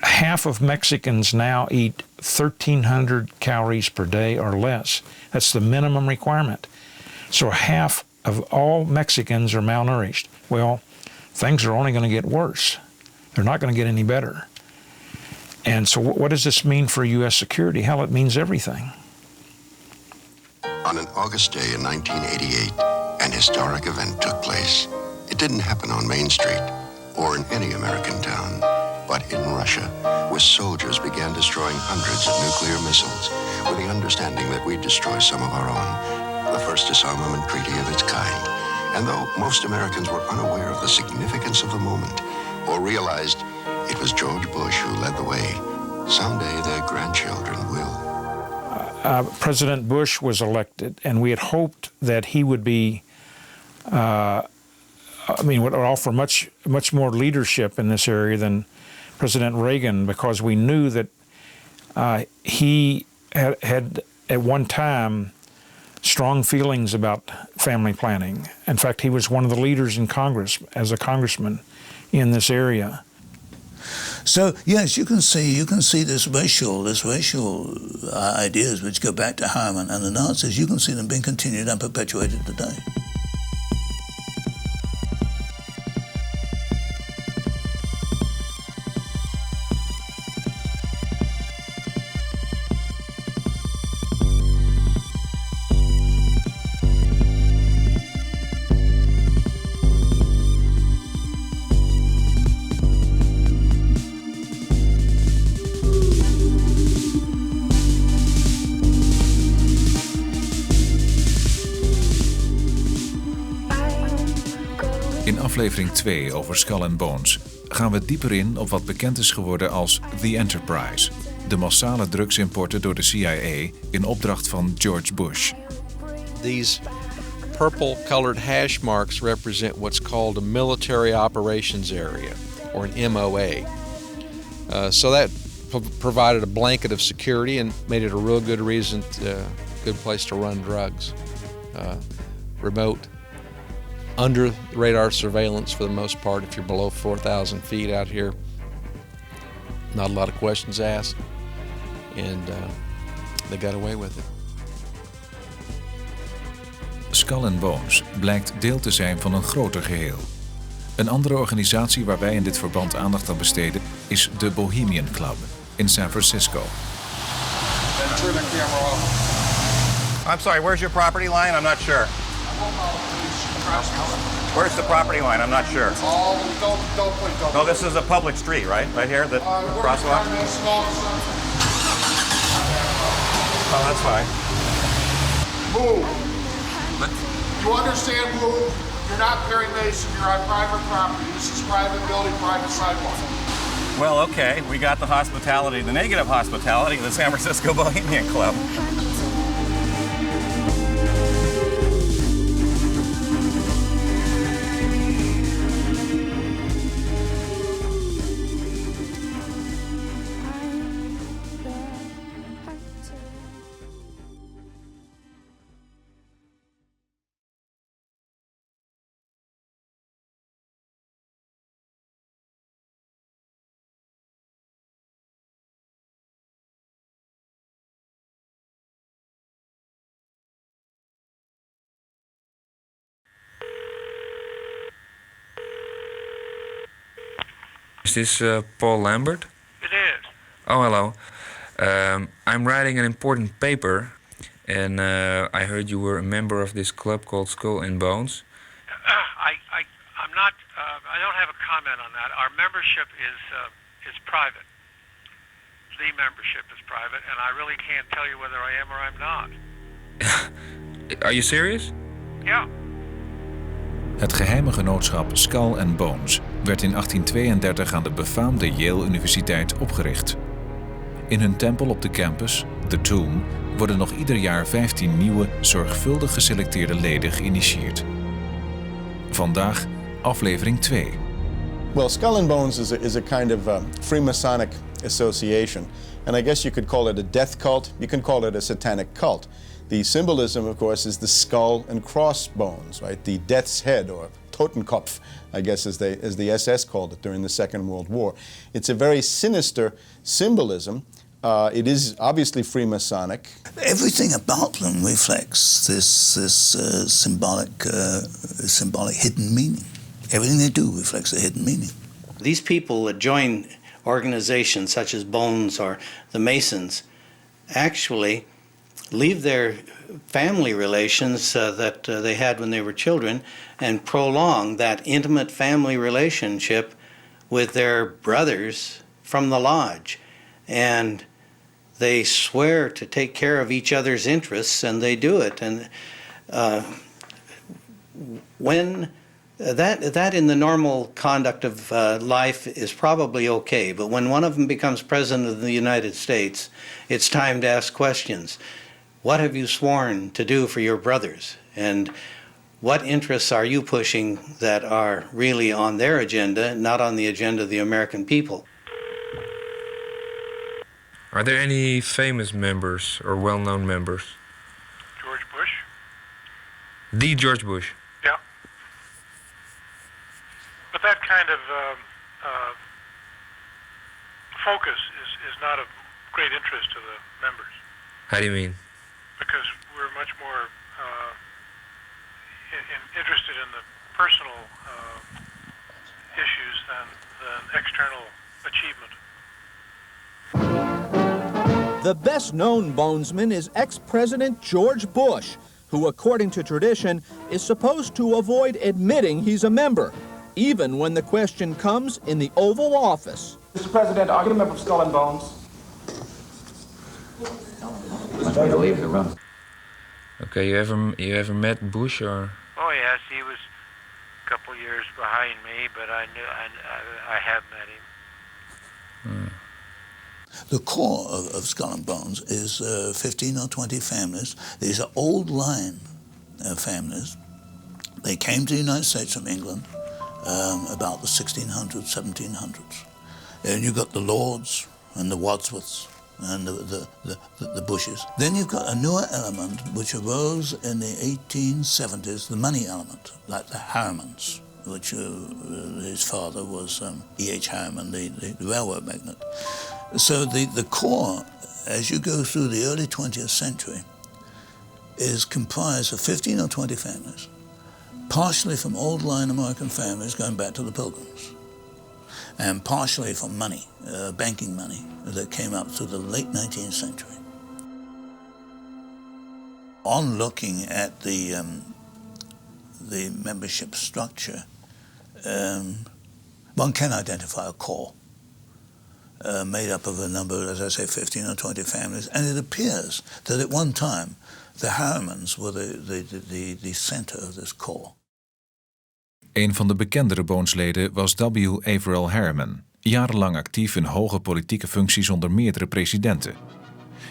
half of Mexicans now eat 1,300 calories per day or less. That's the minimum requirement. So half of all Mexicans are malnourished. Well, things are only going to get worse. They're not going to get any better. And so what does this mean for U.S. security? Hell, it means everything. On an August day in 1988, an historic event took place. It didn't happen on Main Street or in any American town, but in Russia, where soldiers began destroying hundreds of nuclear missiles with the understanding that we'd destroy some of our own, the first disarmament treaty of its kind. And though most Americans were unaware of the significance of the moment or realized it was George Bush who led the way, someday their grandchildren will. President Bush was elected, and we had hoped that he would be, would offer much more leadership in this area than President Reagan, because we knew that he had at one time strong feelings about family planning. In fact, he was one of the leaders in Congress as a congressman in this area. So yes, you can see this racial ideas which go back to Harriman and the Nazis. You can see them being continued and perpetuated today. In aflevering 2 over Skull and Bones gaan we dieper in op wat bekend is geworden als The Enterprise, de massale drugsimporten door de CIA in opdracht van George Bush. These purple-colored hash marks represent what's called a military operations area, or an MOA. So that provided a blanket of security and made it a real good reason, good place to run drugs. Remote, under radar surveillance for the most part. If you're below 4,000 feet out here, not a lot of questions asked, and they got away with it. Skull and Bones blijkt deel te zijn van een groter geheel. Een andere organisatie waar wij in dit verband aandacht aan besteden is de Bohemian Club in San Francisco. Turn the camera off. I'm sorry, where's your property line? I'm not sure. Where's the property line? I'm not sure. Don't. No, this is a public street, right? Right here, the crosswalk? Oh, that's fine. Move. You understand, move? You're not Perry Mason. You're on private property. This is private building, private sidewalk. Well, okay. We got the hospitality, the negative hospitality of the San Francisco Bohemian Club. Is this Paul Lambert? It is. Oh, hello. I'm writing an important paper, and I heard you were a member of this club called Skull and Bones. I'm not. I don't have a comment on that. Our membership is private. The membership is private, and I really can't tell you whether I am or I'm not. Are you serious? Yeah. Het geheime genootschap Skull and Bones werd in 1832 aan de befaamde Yale Universiteit opgericht. In hun tempel op de campus, The Tomb, worden nog ieder jaar 15 nieuwe, zorgvuldig geselecteerde leden geïnitieerd. Vandaag aflevering 2. Well, Skull and Bones is a kind of Free-masonic association. And I guess you could call it a death cult. You can call it a satanic cult. The symbolism, of course, is the skull and crossbones, right? The death's head, or Totenkopf, I guess as the SS called it during the Second World War. It's a very sinister symbolism. It is obviously Freemasonic. Everything about them reflects this symbolic hidden meaning. Everything they do reflects a hidden meaning. These people that join organizations such as Bones or the Masons actually leave their family relations that they had when they were children and prolong that intimate family relationship with their brothers from the lodge. And they swear to take care of each other's interests, and they do it. And when that in the normal conduct of life is probably okay, but when one of them becomes president of the United States, it's time to ask questions. What have you sworn to do for your brothers? And what interests are you pushing that are really on their agenda, not on the agenda of the American people? Are there any famous members or well-known members? George Bush? The George Bush? Yeah. But that kind of focus is not of great interest to the members. How do you mean? Because we're much more interested in the personal issues than external achievement. The best-known bonesman is ex-President George Bush, who, according to tradition, is supposed to avoid admitting he's a member, even when the question comes in the Oval Office. Mr. President, are you a member of Skull and Bones? Must be to leave the room. Okay, you ever met Bush or? Oh yes, he was a couple years behind me, but I have met him. The core of Skull and Bones is 15 or 20 families. These are old line families. They came to the United States from England about the 1600s, 1700s. And you've got the Lords and the Wadsworths and the Bushes. Then you've got a newer element which arose in the 1870s, the money element, like the Harrimans, which his father was E.H. Harriman, the railroad magnate. So the core, as you go through the early 20th century, is comprised of 15 or 20 families, partially from old line American families going back to the Pilgrims, and partially from money, banking money, that came up through the late 19th century. On looking at the membership structure, one can identify a core made up of a number, as I say, 15 or 20 families, and it appears that at one time the Harrimans were the center of this core. Een van de bekendere Bones-leden was W. Averell Harriman, jarenlang actief in hoge politieke functies onder meerdere presidenten.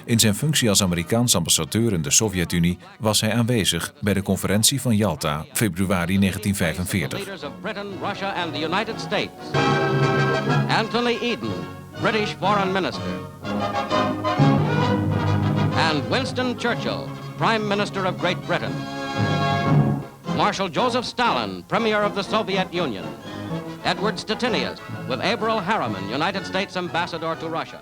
In zijn functie als Amerikaans ambassadeur in de Sovjet-Unie was hij aanwezig bij de conferentie van Yalta, februari 1945. Leaders of Britain, Russia and the United States. Anthony Eden, British Foreign Minister. And Winston Churchill, Prime Minister of Great Britain. Marshal Joseph Stalin, Premier of the Soviet Union. Edward Stettinius, with Averell Harriman, United States Ambassador to Russia.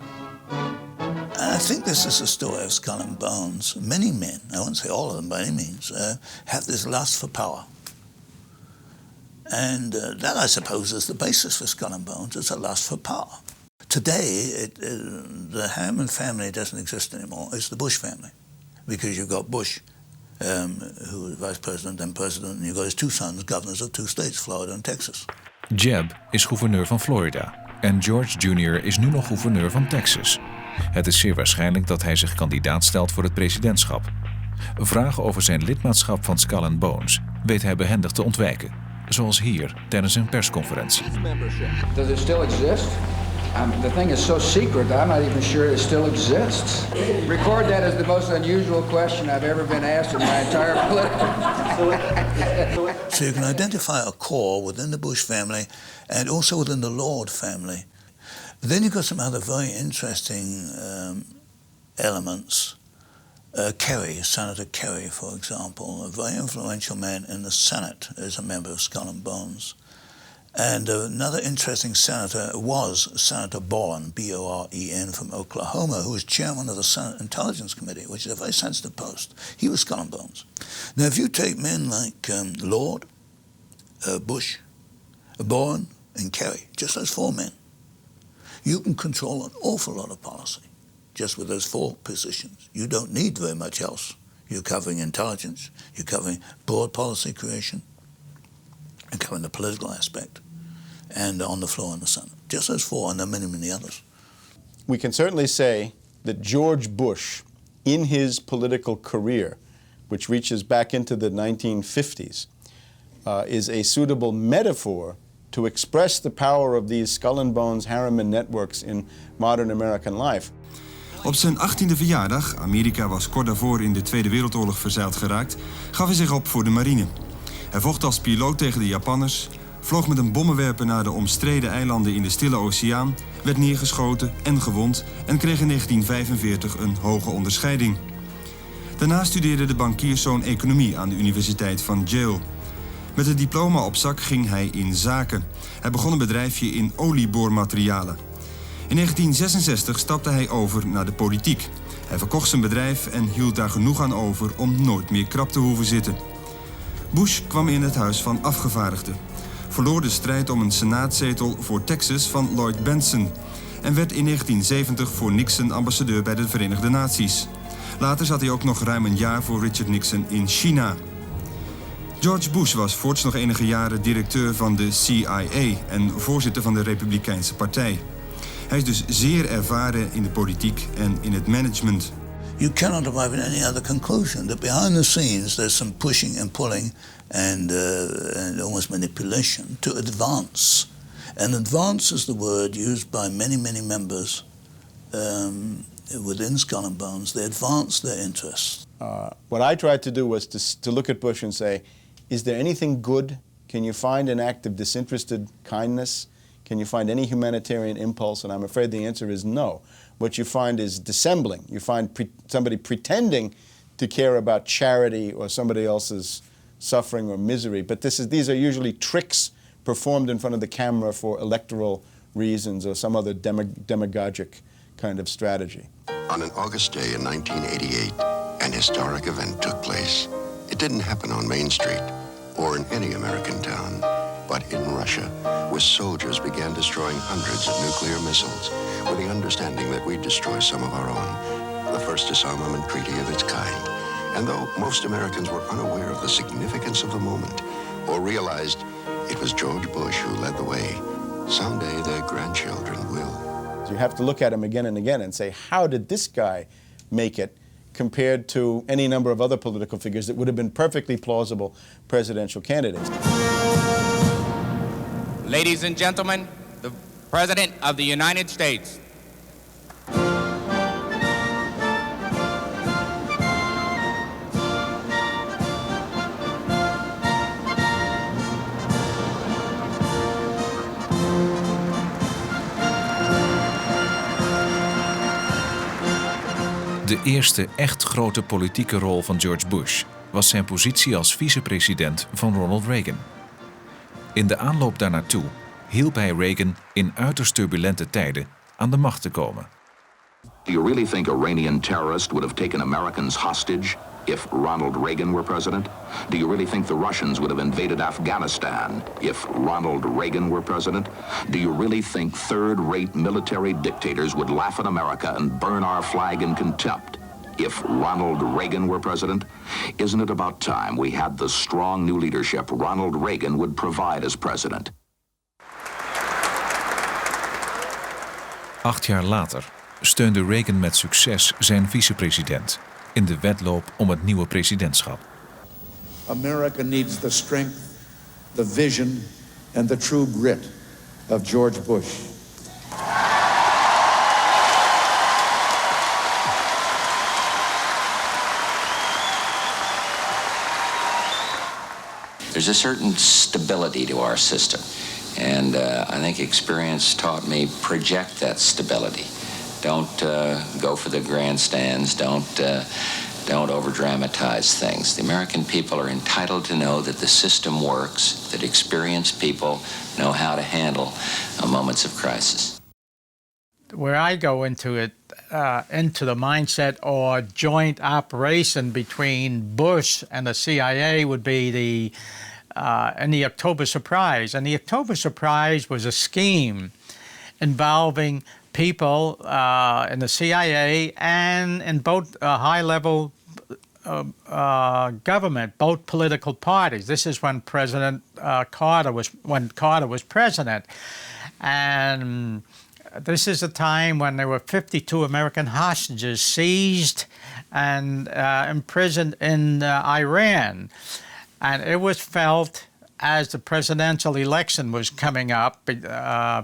I think this is the story of Skull and Bones. Many men, I won't say all of them by any means, have this lust for power. And that, I suppose, is the basis for Skull and Bones. It's a lust for power. Today, the Harriman family doesn't exist anymore. It's the Bush family, because you've got Bush, who was vice president and president, and you've got his two sons, governors of two states, Florida and Texas. Jeb is gouverneur van Florida en George Jr. is nu nog gouverneur van Texas. Het is zeer waarschijnlijk dat hij zich kandidaat stelt voor het presidentschap. Vragen over zijn lidmaatschap van Skull and Bones weet hij behendig te ontwijken, zoals hier tijdens een persconferentie. Does it still exist? The thing is so secret that I'm not even sure it still exists. Record that as the most unusual question I've ever been asked in my entire political. So you can identify a core within the Bush family and also within the Lord family. Then you've got some other very interesting elements. Kerry, Senator Kerry, for example, a very influential man in the Senate, is a member of Skull and Bones. And another interesting senator was Senator Boren, B-O-R-E-N, from Oklahoma, who was chairman of the Senate Intelligence Committee, which is a very sensitive post. He was Skull and Bones. Now, if you take men like Lord, Bush, Boren, and Kerry, just those four men, you can control an awful lot of policy just with those four positions. You don't need very much else. You're covering intelligence, you're covering broad policy creation, and covering the political aspect, and on the floor in the Senate. Just those four, and there are many, many others. We can certainly say that George Bush, in his political career, which reaches back into the 1950s, is a suitable metaphor to express the power of these Skull and Bones Harriman networks in modern American life. Op zijn 18e verjaardag, Amerika was kort daarvoor in de Tweede Wereldoorlog verzeild geraakt, gaf hij zich op voor de marine. Hij vocht als piloot tegen de Japanners, vloog met een bommenwerper naar de omstreden eilanden in de Stille Oceaan, werd neergeschoten en gewond en kreeg in 1945 een hoge onderscheiding. Daarna studeerde de bankierszoon economie aan de Universiteit van Yale. Met het diploma op zak ging hij in zaken. Hij begon een bedrijfje in olieboormaterialen. In 1966 stapte hij over naar de politiek. Hij verkocht zijn bedrijf en hield daar genoeg aan over om nooit meer krap te hoeven zitten. Bush kwam in het Huis van Afgevaardigden, verloor de strijd om een senaatzetel voor Texas van Lloyd Bentsen en werd in 1970 voor Nixon ambassadeur bij de Verenigde Naties. Later zat hij ook nog ruim een jaar voor Richard Nixon in China. George Bush was voorts nog enige jaren directeur van de CIA en voorzitter van de Republikeinse Partij. Hij is dus zeer ervaren in de politiek en in het management. You cannot arrive at any other conclusion. That behind the scenes there's some pushing and pulling and almost manipulation to advance. And advance is the word used by many, many members within Skull and Bones. They advance their interests. What I tried to do was to look at Bush and say, is there anything good? Can you find an act of disinterested kindness? Can you find any humanitarian impulse? And I'm afraid the answer is no. What you find is dissembling. You find somebody pretending to care about charity or somebody else's suffering or misery. But these are usually tricks performed in front of the camera for electoral reasons or some other demagogic kind of strategy. On an August day in 1988, an historic event took place. It didn't happen on Main Street or in any American town, but in Russia, where soldiers began destroying hundreds of nuclear missiles with the understanding that we'd destroy some of our own, the first disarmament treaty of its kind. And though most Americans were unaware of the significance of the moment or realized it was George Bush who led the way, someday their grandchildren will. You have to look at him again and again and say, how did this guy make it compared to any number of other political figures that would have been perfectly plausible presidential candidates? Ladies and gentlemen, the President of the United States. De eerste echt grote politieke rol van George Bush was zijn positie als vicepresident van Ronald Reagan. In de aanloop daarnaartoe hielp hij Reagan in uiterst turbulente tijden aan de macht te komen. Do you really think Iranian terrorists would have taken Americans hostage if Ronald Reagan were president? Do you really think the Russians would have invaded Afghanistan if Ronald Reagan were president? Do you really think third-rate military dictators would laugh at America and burn our flag in contempt if Ronald Reagan were president? Isn't it about time we had the strong new leadership Ronald Reagan would provide as president? 8 jaar later steunde Reagan met succes zijn vicepresident in de wedloop om het nieuwe presidentschap. America needs the strength, the vision and the true grit of George Bush. There's a certain stability to our system, and I think experience taught me project that stability. Don't go for the grandstands. Don't over-dramatize things. The American people are entitled to know that the system works, that experienced people know how to handle moments of crisis. Where I go into it, into the mindset or joint operation between Bush and the CIA would be and the October Surprise. And the October Surprise was a scheme involving people in the CIA and in both high-level government, both political parties. This is when Carter was president, and this is a time when there were 52 American hostages seized and imprisoned in Iran, and it was felt, as the presidential election was coming up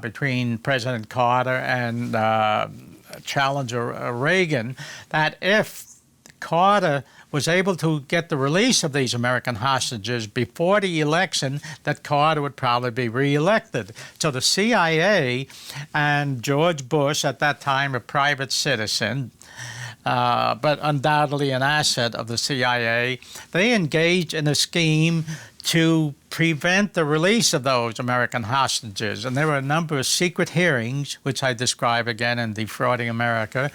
between President Carter and challenger Reagan, that if Carter was able to get the release of these American hostages before the election, that Carter would probably be reelected. So the CIA and George Bush, at that time a private citizen, but undoubtedly an asset of the CIA, they engaged in a scheme to prevent the release of those American hostages. And there were a number of secret hearings, which I describe again in Defrauding America.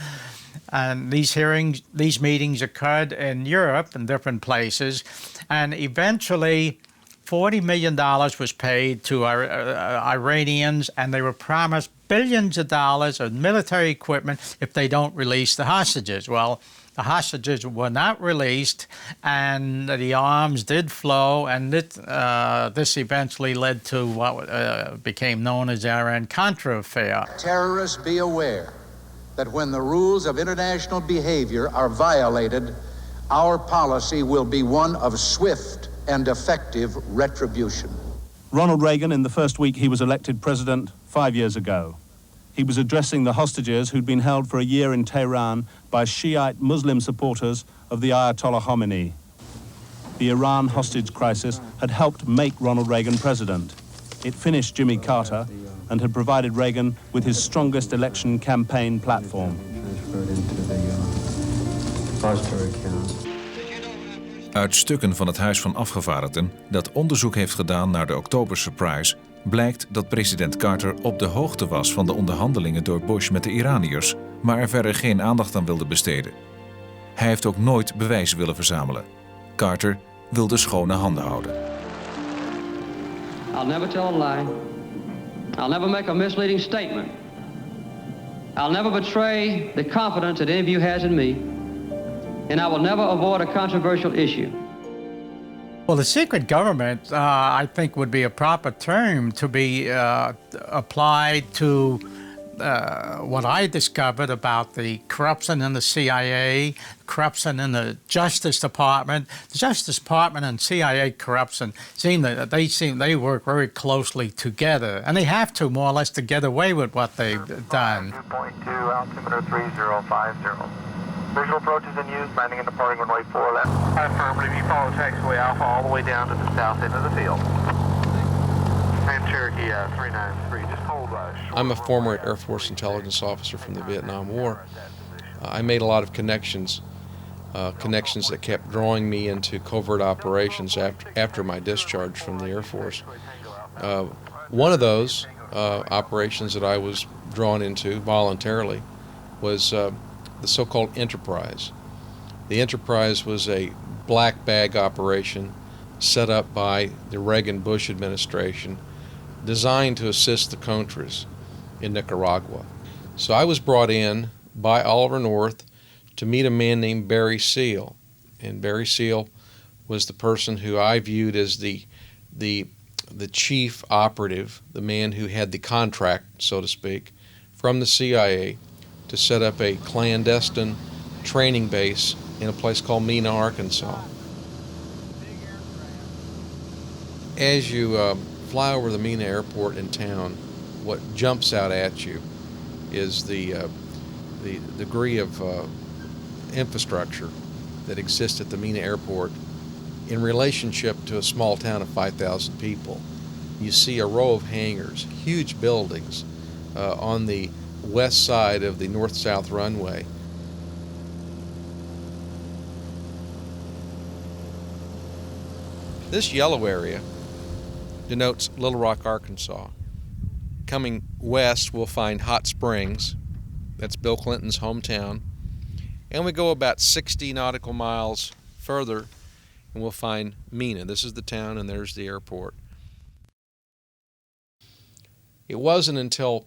And these meetings occurred in Europe and different places. And eventually, $40 million was paid to Iranians, and they were promised billions of dollars of military equipment if they don't release the hostages. Well, the hostages were not released, and the arms did flow, and this eventually led to what became known as the Iran-Contra affair. Terrorists, be aware that when the rules of international behavior are violated, our policy will be one of swift and effective retribution. Ronald Reagan, in the first week he was elected president 5 years ago. He was addressing the hostages who'd been held for a year in Tehran by Shiite Muslim supporters of the Ayatollah Khomeini. The Iran hostage crisis had helped make Ronald Reagan president. It finished Jimmy Carter and had provided Reagan with his strongest election campaign platform. Uit stukken van het Huis van Afgevaardigden, dat onderzoek heeft gedaan naar de October Surprise, blijkt dat president Carter op de hoogte was van de onderhandelingen door Bush met de Iraniërs, maar er verder geen aandacht aan wilde besteden. Hij heeft ook nooit bewijs willen verzamelen. Carter wilde schone handen houden. I'll never tell a lie. I'll never make a misleading statement. I'll never betray the confidence that any of you has in me. And I will never avoid a controversial issue. Well, the secret government, I think, would be a proper term to be applied to what I discovered about the corruption in the CIA, corruption in the Justice Department. The Justice Department and CIA corruption they work very closely together, and they have to more or less to get away with what they've done. 2.2, altimeter 3050. Visual approach is in use, landing and departing runway 4 left. Affirmative, you follow taxiway Alpha all the way down to the south end of the field. And Cherokee 393, just hold I'm a former Air Force intelligence officer from the Vietnam War. I made a lot of connections that kept drawing me into covert operations after my discharge from the Air Force. One of those operations that I was drawn into voluntarily was the so-called Enterprise. The enterprise was a black bag operation set up by the Reagan-Bush administration designed to assist the Contras in Nicaragua. So I was brought in by Oliver North to meet a man named Barry Seal. And Barry Seal was the person who I viewed as the chief operative, the man who had the contract, so to speak, from the CIA to set up a clandestine training base in a place called Mena, Arkansas. As you fly over the Mena airport in town, what jumps out at you is the degree of infrastructure that exists at the Mena airport in relationship to a small town of 5,000 people. You see a row of hangars, huge buildings on the west side of the north-south runway. This yellow area denotes Little Rock, Arkansas. Coming west, we'll find Hot Springs. That's Bill Clinton's hometown. And we go about 60 nautical miles further, and we'll find Mena. This is the town, and there's the airport. It wasn't until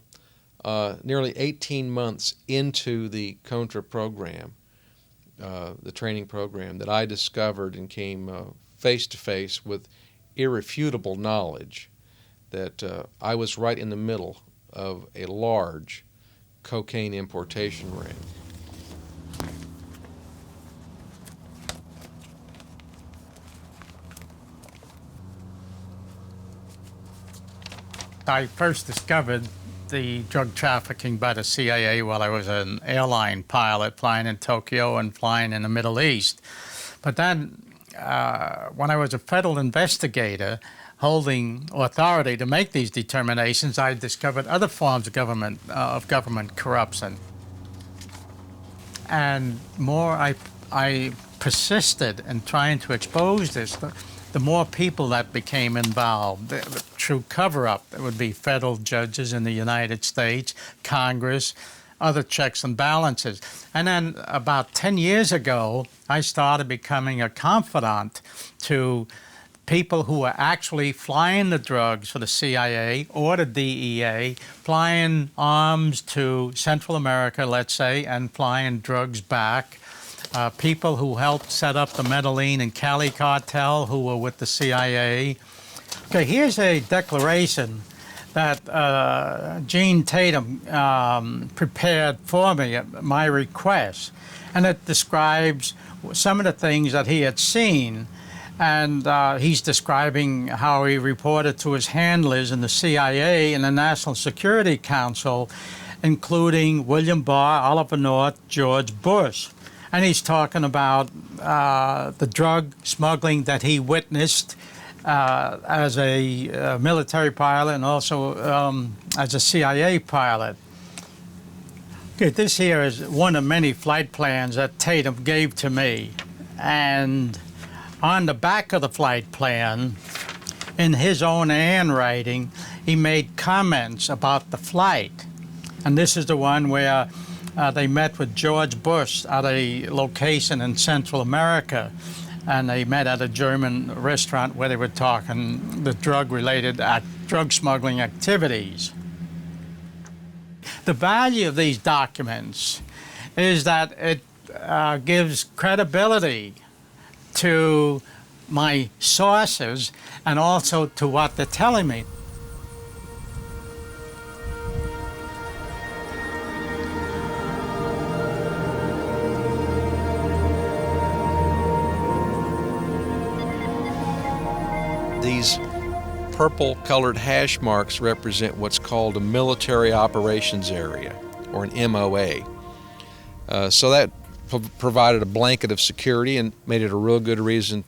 nearly 18 months into the Contra program, the training program, that I discovered and came face to face with irrefutable knowledge that I was right in the middle of a large cocaine importation ring. I first discovered the drug trafficking by the CIA while I was an airline pilot flying in Tokyo and flying in the Middle East. But then when I was a federal investigator holding authority to make these determinations, I discovered other forms of government corruption. And more I persisted in trying to expose this, the more people that became involved. The true cover-up, it would be federal judges in the United States, Congress, other checks and balances. And then about 10 years ago, I started becoming a confidant to people who were actually flying the drugs for the CIA or the DEA, flying arms to Central America, let's say, and flying drugs back. People who helped set up the Medellin and Cali cartel who were with the CIA. Okay, here's a declaration that Gene Tatum prepared for me at my request. And it describes some of the things that he had seen. And he's describing how he reported to his handlers in the CIA and the National Security Council, including William Barr, Oliver North, George Bush. And he's talking about the drug smuggling that he witnessed as a military pilot and also as a CIA pilot. Okay, this here is one of many flight plans that Tatum gave to me. And on the back of the flight plan, in his own handwriting, he made comments about the flight. And this is the one where they met with George Bush at a location in Central America, and they met at a German restaurant where they were talking the drug-related drug smuggling activities. The value of these documents is that it gives credibility to my sources and also to what they're telling me. These purple-colored hash marks represent what's called a military operations area, or an MOA. So that provided a blanket of security and made it a real good reason,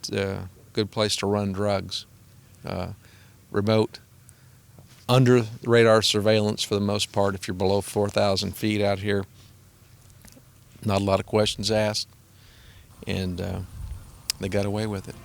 good place to run drugs. Remote, under the radar surveillance for the most part. If you're below 4,000 feet out here, not a lot of questions asked, and they got away with it.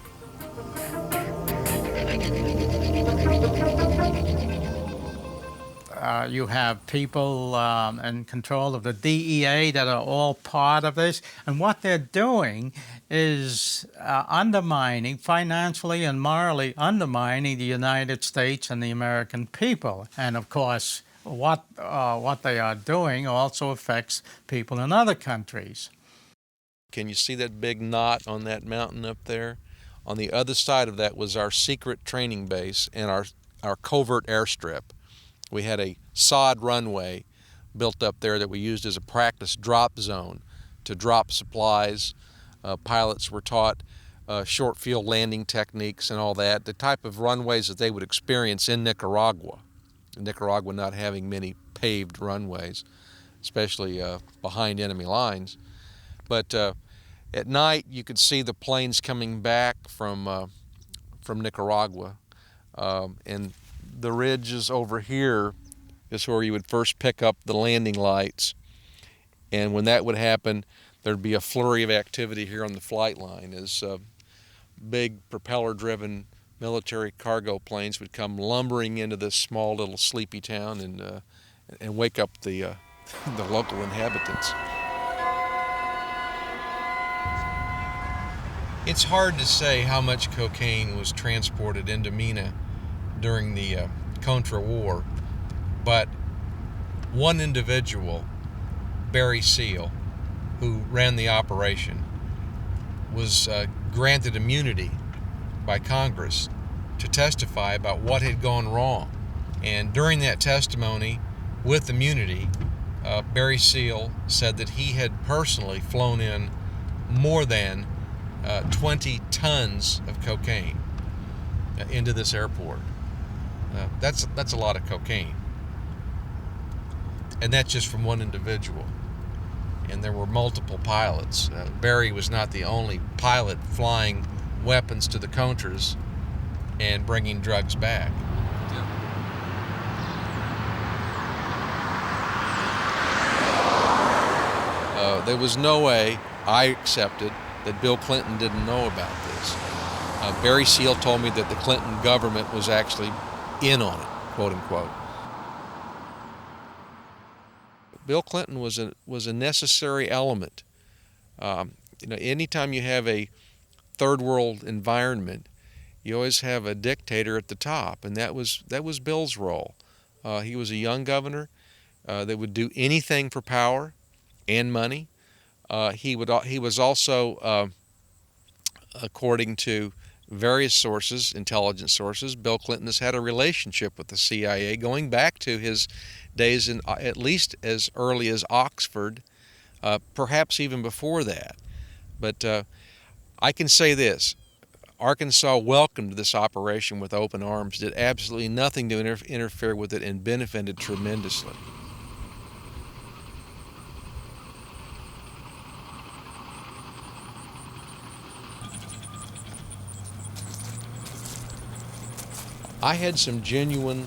You have people in control of the DEA that are all part of this. And what they're doing is undermining, financially and morally undermining the United States and the American people. And of course, what they are doing also affects people in other countries. Can you see that big knot on that mountain up there? On the other side of that was our secret training base and our covert airstrip. We had a sod runway built up there that we used as a practice drop zone to drop supplies. Pilots were taught short field landing techniques and all that, the type of runways that they would experience in Nicaragua. Nicaragua not having many paved runways, especially behind enemy lines. But at night you could see the planes coming back from Nicaragua, and the ridges over here is where you would first pick up the landing lights. And when that would happen, there'd be a flurry of activity here on the flight line as big propeller-driven military cargo planes would come lumbering into this small little sleepy town and wake up the local inhabitants. It's hard to say how much cocaine was transported into Mina during the Contra War, but one individual, Barry Seal, who ran the operation, was granted immunity by Congress to testify about what had gone wrong. And during that testimony with immunity, Barry Seal said that he had personally flown in more than 20 tons of cocaine into this airport. That's a lot of cocaine. And that's just from one individual. And there were multiple pilots. Barry was not the only pilot flying weapons to the Contras and bringing drugs back. There was no way, I accepted, that Bill Clinton didn't know about this. Barry Seal told me that the Clinton government was actually in on it, quote unquote. Bill Clinton was a necessary element. Anytime you have a third world environment, you always have a dictator at the top, and that was Bill's role. He was a young governor that would do anything for power and money. He was also, according to various sources, intelligence sources, Bill Clinton has had a relationship with the CIA going back to his days in at least as early as Oxford, perhaps even before that. But I can say this: Arkansas welcomed this operation with open arms, did absolutely nothing to interfere with it, and benefited tremendously. I had some genuine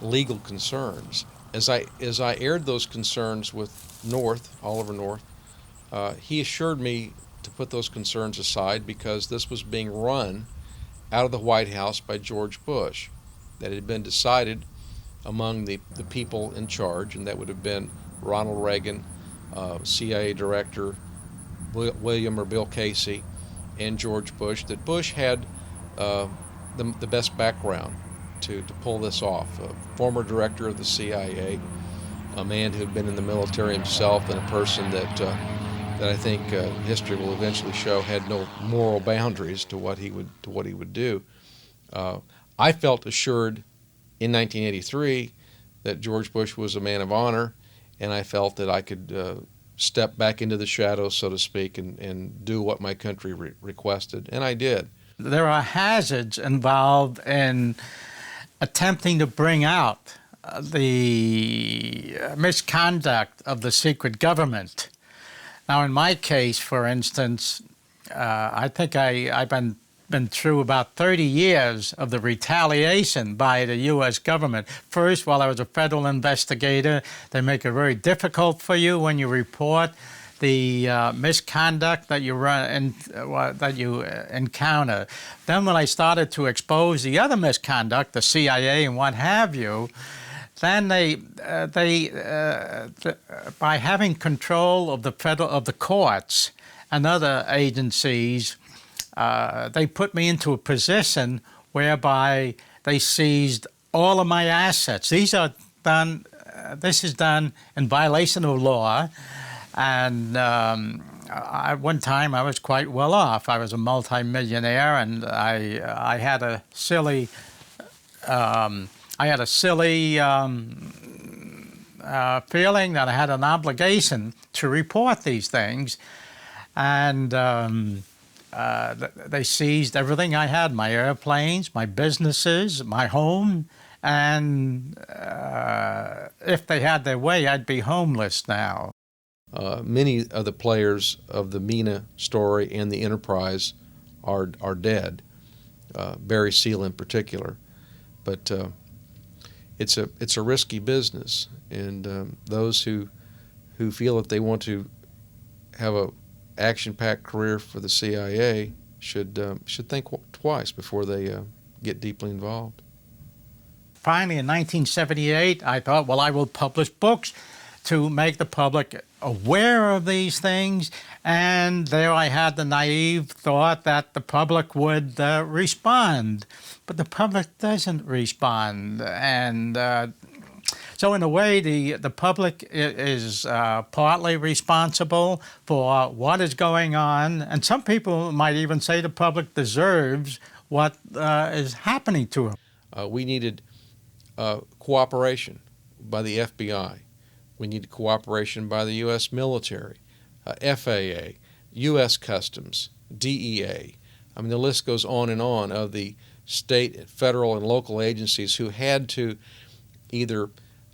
legal concerns. As I aired those concerns with Oliver North, he assured me to put those concerns aside because this was being run out of the White House by George Bush. That had been decided among the people in charge, and that would have been Ronald Reagan, CIA Director William or Bill Casey, and George Bush, that Bush had the best background to pull this off. A former director of the CIA, a man who had been in the military himself, and a person that I think history will eventually show had no moral boundaries to what he would do. I felt assured in 1983 that George Bush was a man of honor, and I felt that I could step back into the shadows, so to speak, and do what my country requested, and I did. There are hazards involved in attempting to bring out the misconduct of the secret government. Now, in my case, for instance, I think I've been through about 30 years of the retaliation by the U.S. government. First, while I was a federal investigator, they make it very difficult for you when you report the misconduct that you encounter. Then when I started to expose the other misconduct, the CIA and what have you, Then by having control of the courts and other agencies, they put me into a position whereby they seized all of my assets. This is done in violation of law, and one time I was quite well off. I was a multi-millionaire, and I had a silly feeling that I had an obligation to report these things, and they seized everything I had, my airplanes, my businesses, my home, and if they had their way, I'd be homeless now. Many of the players of the Mina story and the Enterprise are dead, Barry Seal in particular, but it's a risky business, and those who feel that they want to have a action-packed career for the CIA should think twice before they get deeply involved. Finally, in 1978, I thought, well, I will publish books to make the public aware of these things, and there I had the naive thought that the public would respond, but the public doesn't respond, and so in a way the public is partly responsible for what is going on, and some people might even say the public deserves what is happening to them. We needed cooperation by the FBI. We needed cooperation by the U.S. military, FAA, U.S. Customs, DEA. I mean, the list goes on and on of the state, federal, and local agencies who had to either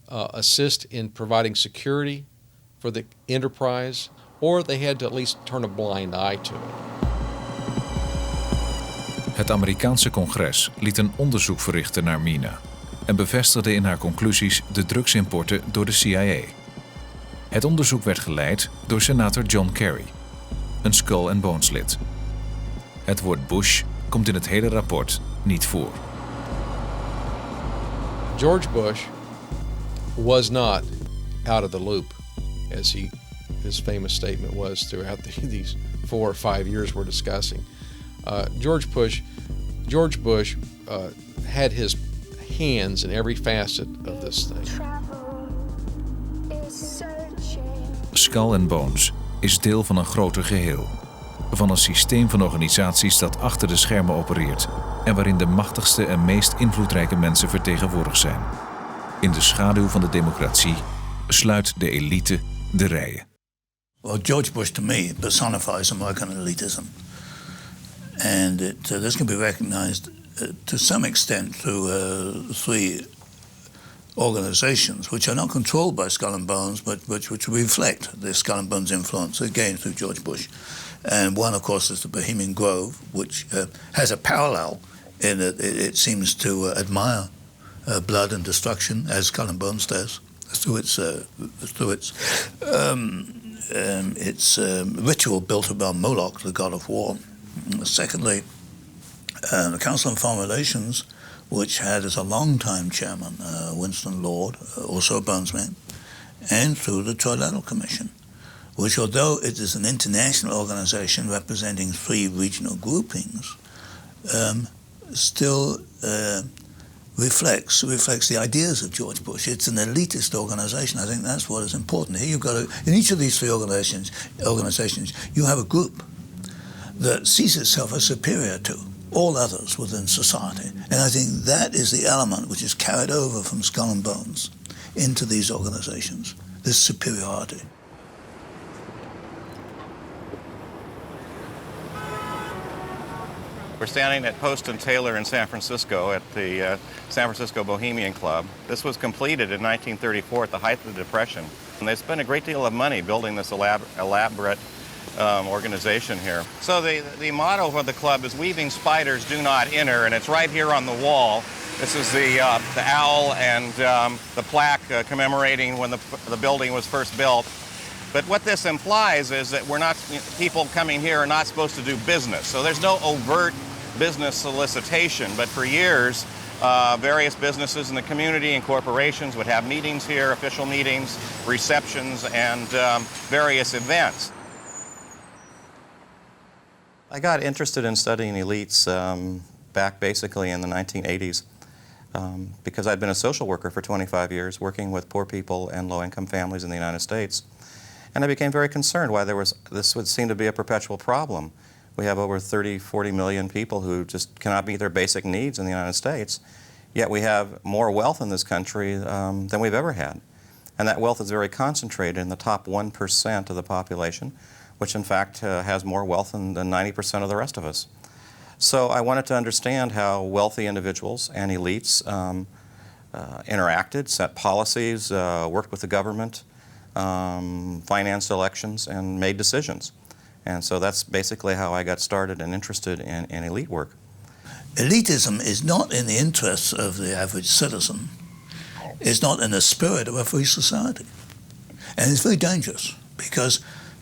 assist in providing security for the enterprise, or they had to at least turn a blind eye to it. Het Amerikaanse congres liet een onderzoek verrichten naar Mina en bevestigde in haar conclusies de drugsimporten door de CIA. Het onderzoek werd geleid door senator John Kerry, een Skull and Bones lid. Het woord Bush komt in het hele rapport niet voor. George Bush was not out of the loop, as his famous statement was throughout these 4 or 5 years we're discussing. George Bush had his hands in every facet of this thing. Skull and Bones is deel van een groter geheel. Van een systeem van organisaties dat achter de schermen opereert en waarin de machtigste en meest invloedrijke mensen vertegenwoordigd zijn. In de schaduw van de democratie sluit de elite de rijen. Well, George Bush to me personifies American elitism. And this can be recognized to some extent through 3 organizations which are not controlled by Skull and Bones, but which reflect the Skull and Bones influence, again through George Bush. And one, of course, is the Bohemian Grove, which has a parallel in that it seems to admire blood and destruction, as Skull and Bones does, through its ritual built around Moloch, the god of war. Secondly, the Council on Foreign Relations, which had as a long-time chairman Winston Lord, also a Bonesman, and through the Trilateral Commission, which, although it is an international organization representing 3 regional groupings, still reflects the ideas of George Bush. It's an elitist organization. I think that's what is important. Here you've got in each of these 3 organizations, you have a group that sees itself as superior to all others within society. And I think that is the element which is carried over from Skull and Bones into these organizations, this superiority. We're standing at Post and Taylor in San Francisco at the San Francisco Bohemian Club. This was completed in 1934 at the height of the Depression. And they spent a great deal of money building this elaborate organization here. So the motto for the club is "Weaving spiders do not enter," and it's right here on the wall. This is the owl and the plaque commemorating when the building was first built. But what this implies is that people coming here are not supposed to do business. So there's no overt business solicitation, but for years, various businesses in the community and corporations would have meetings here, official meetings, receptions, and various events. I got interested in studying elites back basically in the 1980s because I'd been a social worker for 25 years working with poor people and low-income families in the United States. And I became very concerned why this would seem to be a perpetual problem. We have over 40 million people who just cannot meet their basic needs in the United States, yet we have more wealth in this country than we've ever had. And that wealth is very concentrated in the top 1% of the population, which in fact has more wealth than 90% of the rest of us. So I wanted to understand how wealthy individuals and elites interacted, set policies, worked with the government, financed elections, and made decisions. And so that's basically how I got started and interested in elite work. Elitism is not in the interests of the average citizen. It's not in the spirit of a free society. And it's very dangerous because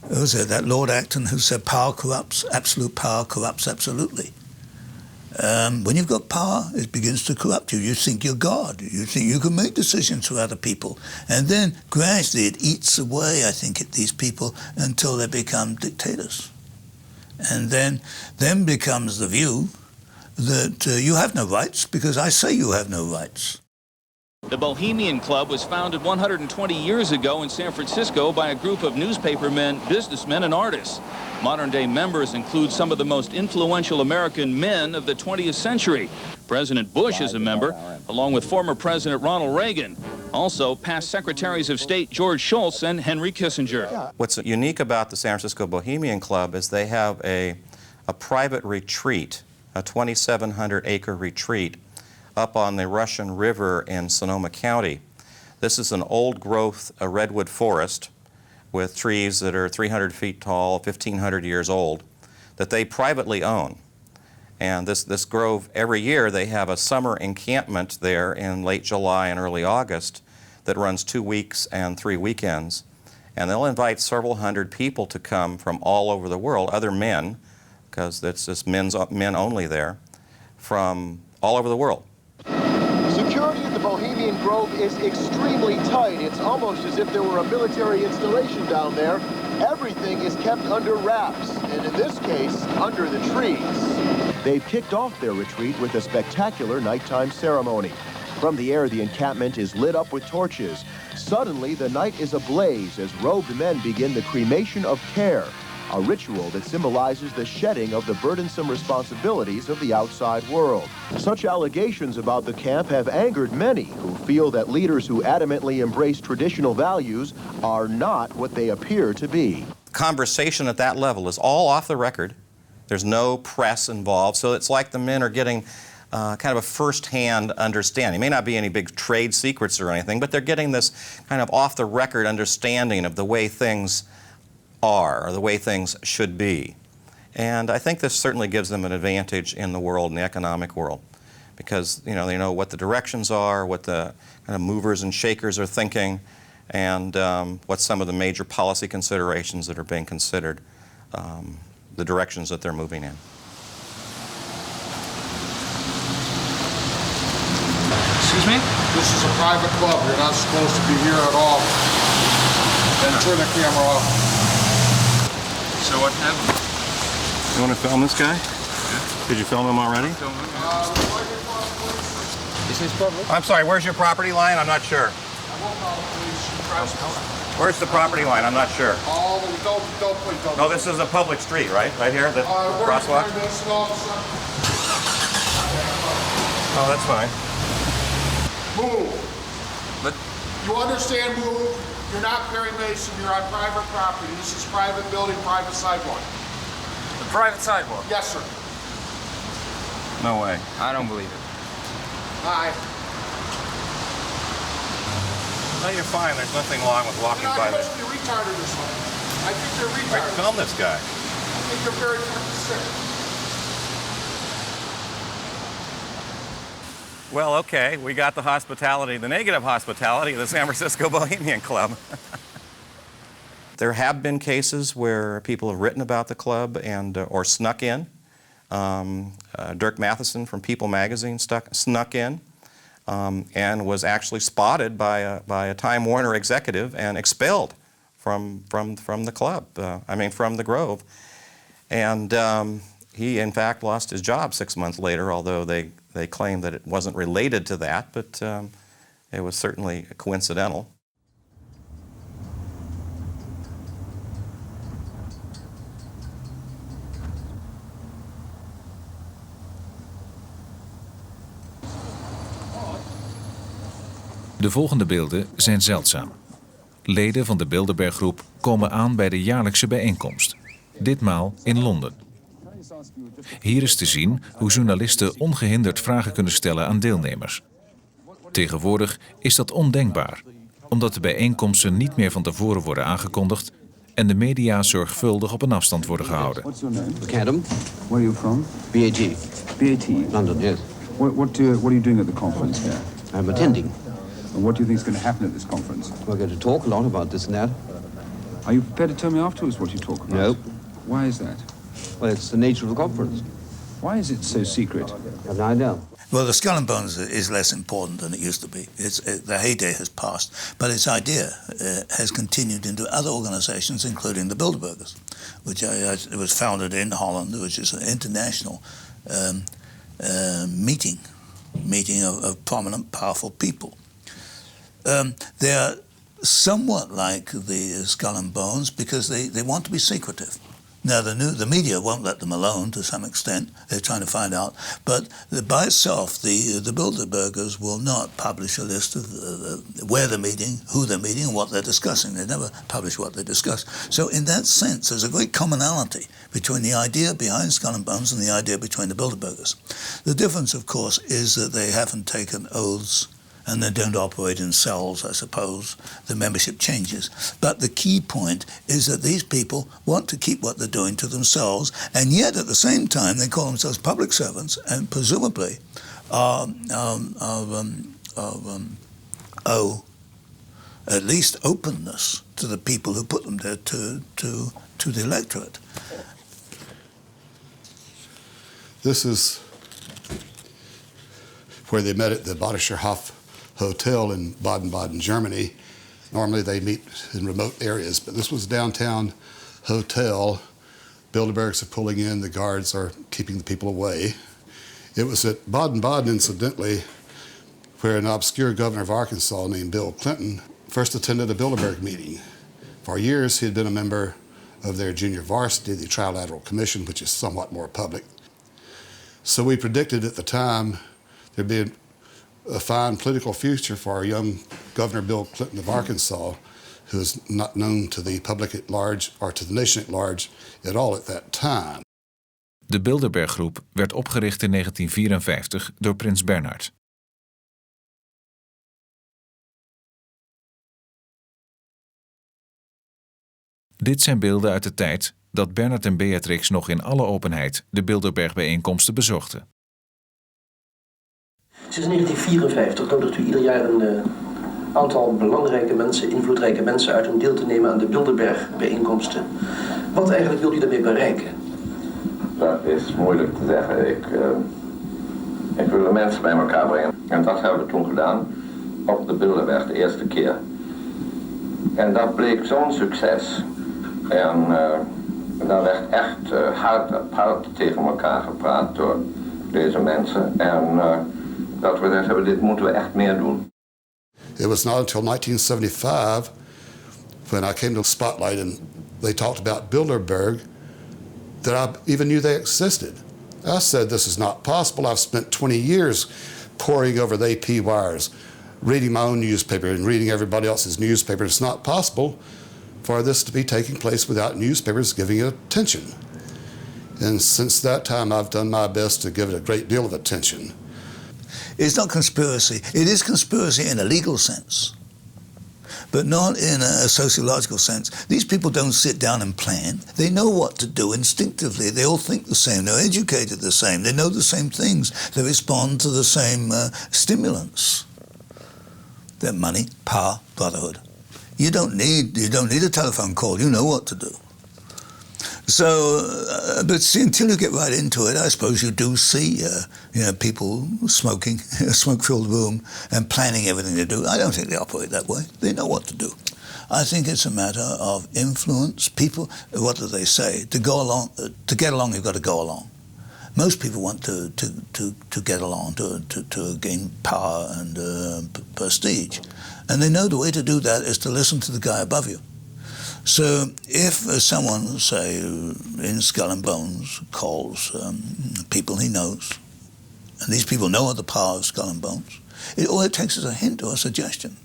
was it that Lord Acton who said power corrupts, absolute power corrupts absolutely. When you've got power, it begins to corrupt you. You think you're God. You think you can make decisions for other people. And then gradually it eats away, I think, at these people until they become dictators. And then becomes the view that you have no rights because I say you have no rights. The Bohemian Club was founded 120 years ago in San Francisco by a group of newspapermen, businessmen, and artists. Modern-day members include some of the most influential American men of the 20th century. President Bush is a member, along with former President Ronald Reagan. Also, past Secretaries of State George Shultz and Henry Kissinger. What's unique about the San Francisco Bohemian Club is they have a private retreat, a 2,700-acre retreat, up on the Russian River in Sonoma County. This is an old-growth redwood forest with trees that are 300 feet tall, 1,500 years old, that they privately own. And this grove, every year they have a summer encampment there in late July and early August that runs 2 weeks and 3 weekends. And they'll invite several hundred people to come from all over the world, other men, because it's just men only there, from all over the world. Security at the Bohemian Grove is extremely tight. It's almost as if there were a military installation down there. Everything is kept under wraps, and in this case, under the trees. They've kicked off their retreat with a spectacular nighttime ceremony. From the air, the encampment is lit up with torches. Suddenly, the night is ablaze as robed men begin the cremation of care, a ritual that symbolizes the shedding of the burdensome responsibilities of the outside world. Such allegations about the camp have angered many who feel that leaders who adamantly embrace traditional values are not what they appear to be. Conversation at that level is all off the record. There's no press involved, so it's like the men are getting kind of a first-hand understanding. It may not be any big trade secrets or anything, but they're getting this kind of off-the-record understanding of the way things are, or the way things should be. And I think this certainly gives them an advantage in the world, in the economic world, because they know what the directions are, what the kind of movers and shakers are thinking, and what some of the major policy considerations that are being considered, the directions that they're moving in. Excuse me? This is a private club. You're not supposed to be here at all. Then turn the camera off. So what happened? You want to film this guy? Yeah. Did you film him already? Is this public? I'm sorry, where's your property line? I'm not sure. Where's the property line? I'm not sure. Don't. No, this is a public street, right? Right here, the crosswalk? Oh, that's fine. Move. But you understand, move. You're not Perry Mason, you're on private property. This is private building, private sidewalk. The private sidewalk? Yes, sir. No way. I don't believe it. Hi. No, you're fine. There's nothing wrong with walking by this. You're retarded or something. I think they're retarded. Film this guy. I think they're very sick. Well, okay, we got the hospitality, the negative hospitality of the San Francisco Bohemian Club. There have been cases where people have written about the club and or snuck in Dirk Matheson from People magazine snuck in and was actually spotted by a Time Warner executive and expelled from the club, from the Grove. And he, in fact, lost his job 6 months later, although they claimed that it wasn't related to that, but it was certainly coincidental. De volgende beelden zijn zeldzaam. Leden van de Bilderberggroep komen aan bij de jaarlijkse bijeenkomst. Ditmaal in Londen. Hier is te zien hoe journalisten ongehinderd vragen kunnen stellen aan deelnemers. Tegenwoordig is dat ondenkbaar, omdat de bijeenkomsten niet meer van tevoren worden aangekondigd en de media zorgvuldig op een afstand worden gehouden. What's your name? Macadam. Where are you from? BAT. BAT? London, yes. What are you doing at the conference here? I'm attending. And what do you think is going to happen at this conference? We're going to talk a lot about this and that. Are you prepared to tell me afterwards what you talk about? No. Why is that? Well, it's the nature of the conference. Why is it so secret? I know. Well, the Skull and Bones is less important than it used to be. The heyday has passed, but its idea has continued into other organizations, including the Bilderbergers, which was founded in Holland, which is an international meeting of prominent, powerful people. They're somewhat like the Skull and Bones because they want to be secretive. Now, the media won't let them alone to some extent. They're trying to find out. But by itself, the Bilderbergers will not publish a list of where they're meeting, who they're meeting, and what they're discussing. They never publish what they discuss. So in that sense, there's a great commonality between the idea behind Skull and Bones and the idea between the Bilderbergers. The difference, of course, is that they haven't taken oaths and they don't operate in cells, I suppose. The membership changes. But the key point is that these people want to keep what they're doing to themselves, and yet at the same time they call themselves public servants and presumably owe at least openness to the people who put them there to the electorate. This is where they met at the Badischer Hof Hotel in Baden-Baden, Germany. Normally they meet in remote areas, but this was a downtown hotel. Bilderbergs are pulling in, the guards are keeping the people away. It was at Baden-Baden, incidentally, where an obscure governor of Arkansas named Bill Clinton first attended a Bilderberg meeting. For years he had been a member of their junior varsity, the Trilateral Commission, which is somewhat more public. So we predicted at the time there'd be a fine political future for our young Governor Bill Clinton of Arkansas, who is not known to the public at large or to the nation at large at all at that time. De Bilderberggroep werd opgericht in 1954 door prins Bernhard. Dit zijn beelden uit de tijd dat Bernhard en Beatrix nog in alle openheid de Bilderberg-bijeenkomsten bezochten. Sinds 1954 nodigt u ieder jaar een aantal belangrijke mensen, invloedrijke mensen uit om deel te nemen aan de Bilderberg-bijeenkomsten. Wat eigenlijk wilt u daarmee bereiken? Dat is moeilijk te zeggen. Ik wil de mensen bij elkaar brengen. En dat hebben we toen gedaan op de Bilderberg de eerste keer. En dat bleek zo'n succes. En daar werd echt hard tegen elkaar gepraat door deze mensen. En dat we gezegd hebben, dit moeten we echt meer doen. It was not until 1975 when I came to Spotlight and they talked about Bilderberg that I even knew they existed. I said, this is not possible. I've spent 20 years poring over the AP wires, reading my own newspaper and reading everybody else's newspaper. It's not possible for this to be taking place without newspapers giving it attention. And since that time, I've done my best to give it a great deal of attention. It's not conspiracy. It is conspiracy in a legal sense, but not in a sociological sense. These people don't sit down and plan. They know what to do instinctively. They all think the same. They're educated the same. They know the same things. They respond to the same stimulants. They're money, power, brotherhood. You don't need a telephone call. You know what to do. So, but see, until you get right into it, I suppose you do see, people smoking in a smoke-filled room and planning everything they do. I don't think they operate that way. They know what to do. I think it's a matter of influence. People, what do they say? To get along, you've got to go along. Most people want to get along, to gain power and prestige. And they know the way to do that is to listen to the guy above you. So if someone, say, in Skull and Bones calls people he knows, and these people know of the power of Skull and Bones, all it takes is a hint or a suggestion,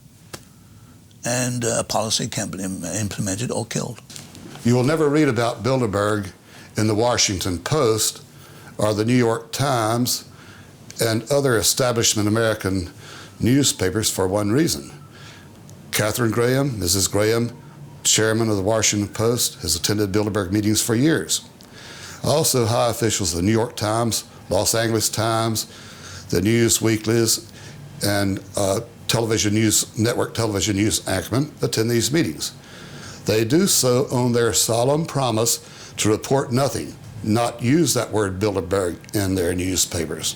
and a policy can be implemented or killed. You will never read about Bilderberg in the Washington Post or the New York Times and other establishment American newspapers for one reason. Katharine Graham, Mrs. Graham, chairman of the Washington Post, has attended Bilderberg meetings for years. Also, high officials of the New York Times, Los Angeles Times, the news weeklies, and network television news anchormen attend these meetings. They do so on their solemn promise to report nothing, not use that word Bilderberg in their newspapers.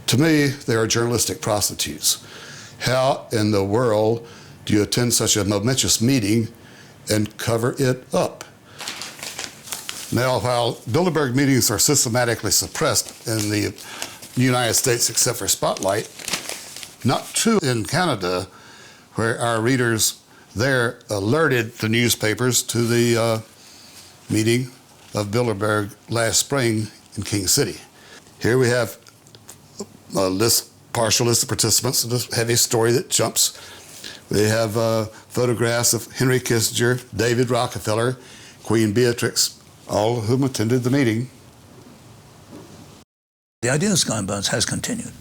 To me, they are journalistic prostitutes. How in the world do you attend such a momentous meeting and cover it up? Now, while Bilderberg meetings are systematically suppressed in the United States except for Spotlight, not true in Canada, where our readers there alerted the newspapers to the meeting of Bilderberg last spring in King City. Here we have a partial list of participants in this heavy story that jumps. We have photographs of Henry Kissinger, David Rockefeller, Queen Beatrix, all of whom attended the meeting. The idea of Skull and Bones has continued,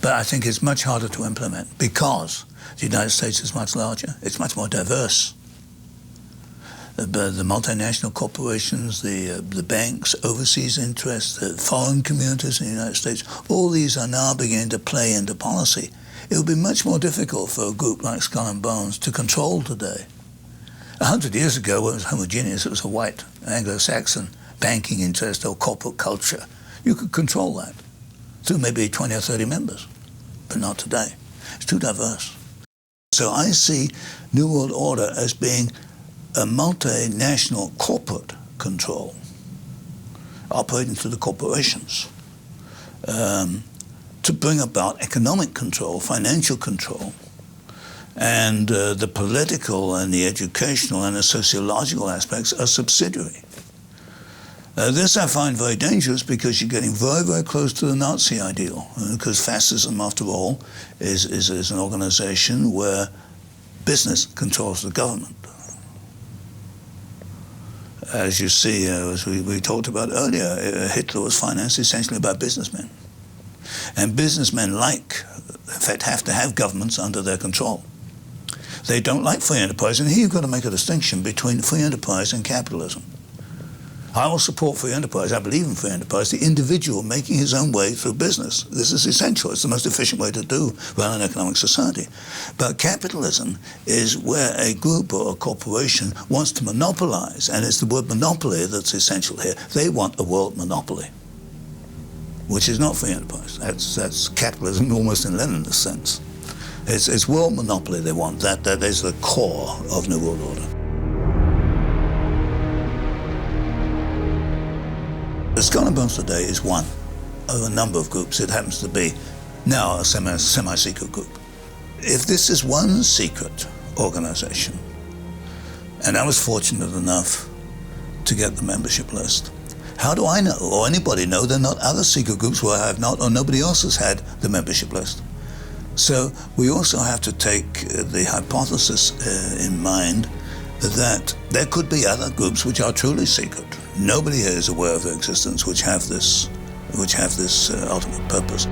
but I think it's much harder to implement because the United States is much larger, it's much more diverse. The multinational corporations, the banks, overseas interests, the foreign communities in the United States, all these are now beginning to play into policy. It would be much more difficult for a group like Skull and Bones to control today. 100 years ago, it was homogeneous. It was a white Anglo-Saxon banking interest or corporate culture. You could control that through maybe 20 or 30 members, but not today. It's too diverse. So I see New World Order as being a multinational corporate control operating through the corporations. To bring about economic control, financial control, and the political and the educational and the sociological aspects are subsidiary. This I find very dangerous because you're getting very, very close to the Nazi ideal, because fascism, after all, is an organization where business controls the government. As you see, as we talked about earlier, Hitler was financed essentially by businessmen. And businessmen in fact, have to have governments under their control. They don't like free enterprise, and here you've got to make a distinction between free enterprise and capitalism. I will support free enterprise. I believe in free enterprise, the individual making his own way through business. This is essential. It's the most efficient way to run an economic society. But capitalism is where a group or a corporation wants to monopolize, and it's the word monopoly that's essential here. They want a world monopoly, which is not free enterprise. That's capitalism almost in Lenin's sense. It's world monopoly they want. That is the core of New World Order. The Skull and Bones today is one of a number of groups. It happens to be now a semi-secret group. If this is one secret organization, and I was fortunate enough to get the membership list, how do I know, or anybody know, there are not other secret groups where I have not, or nobody else has had the membership list? So we also have to take the hypothesis in mind that there could be other groups which are truly secret. Nobody here is aware of their existence, which have this ultimate purpose.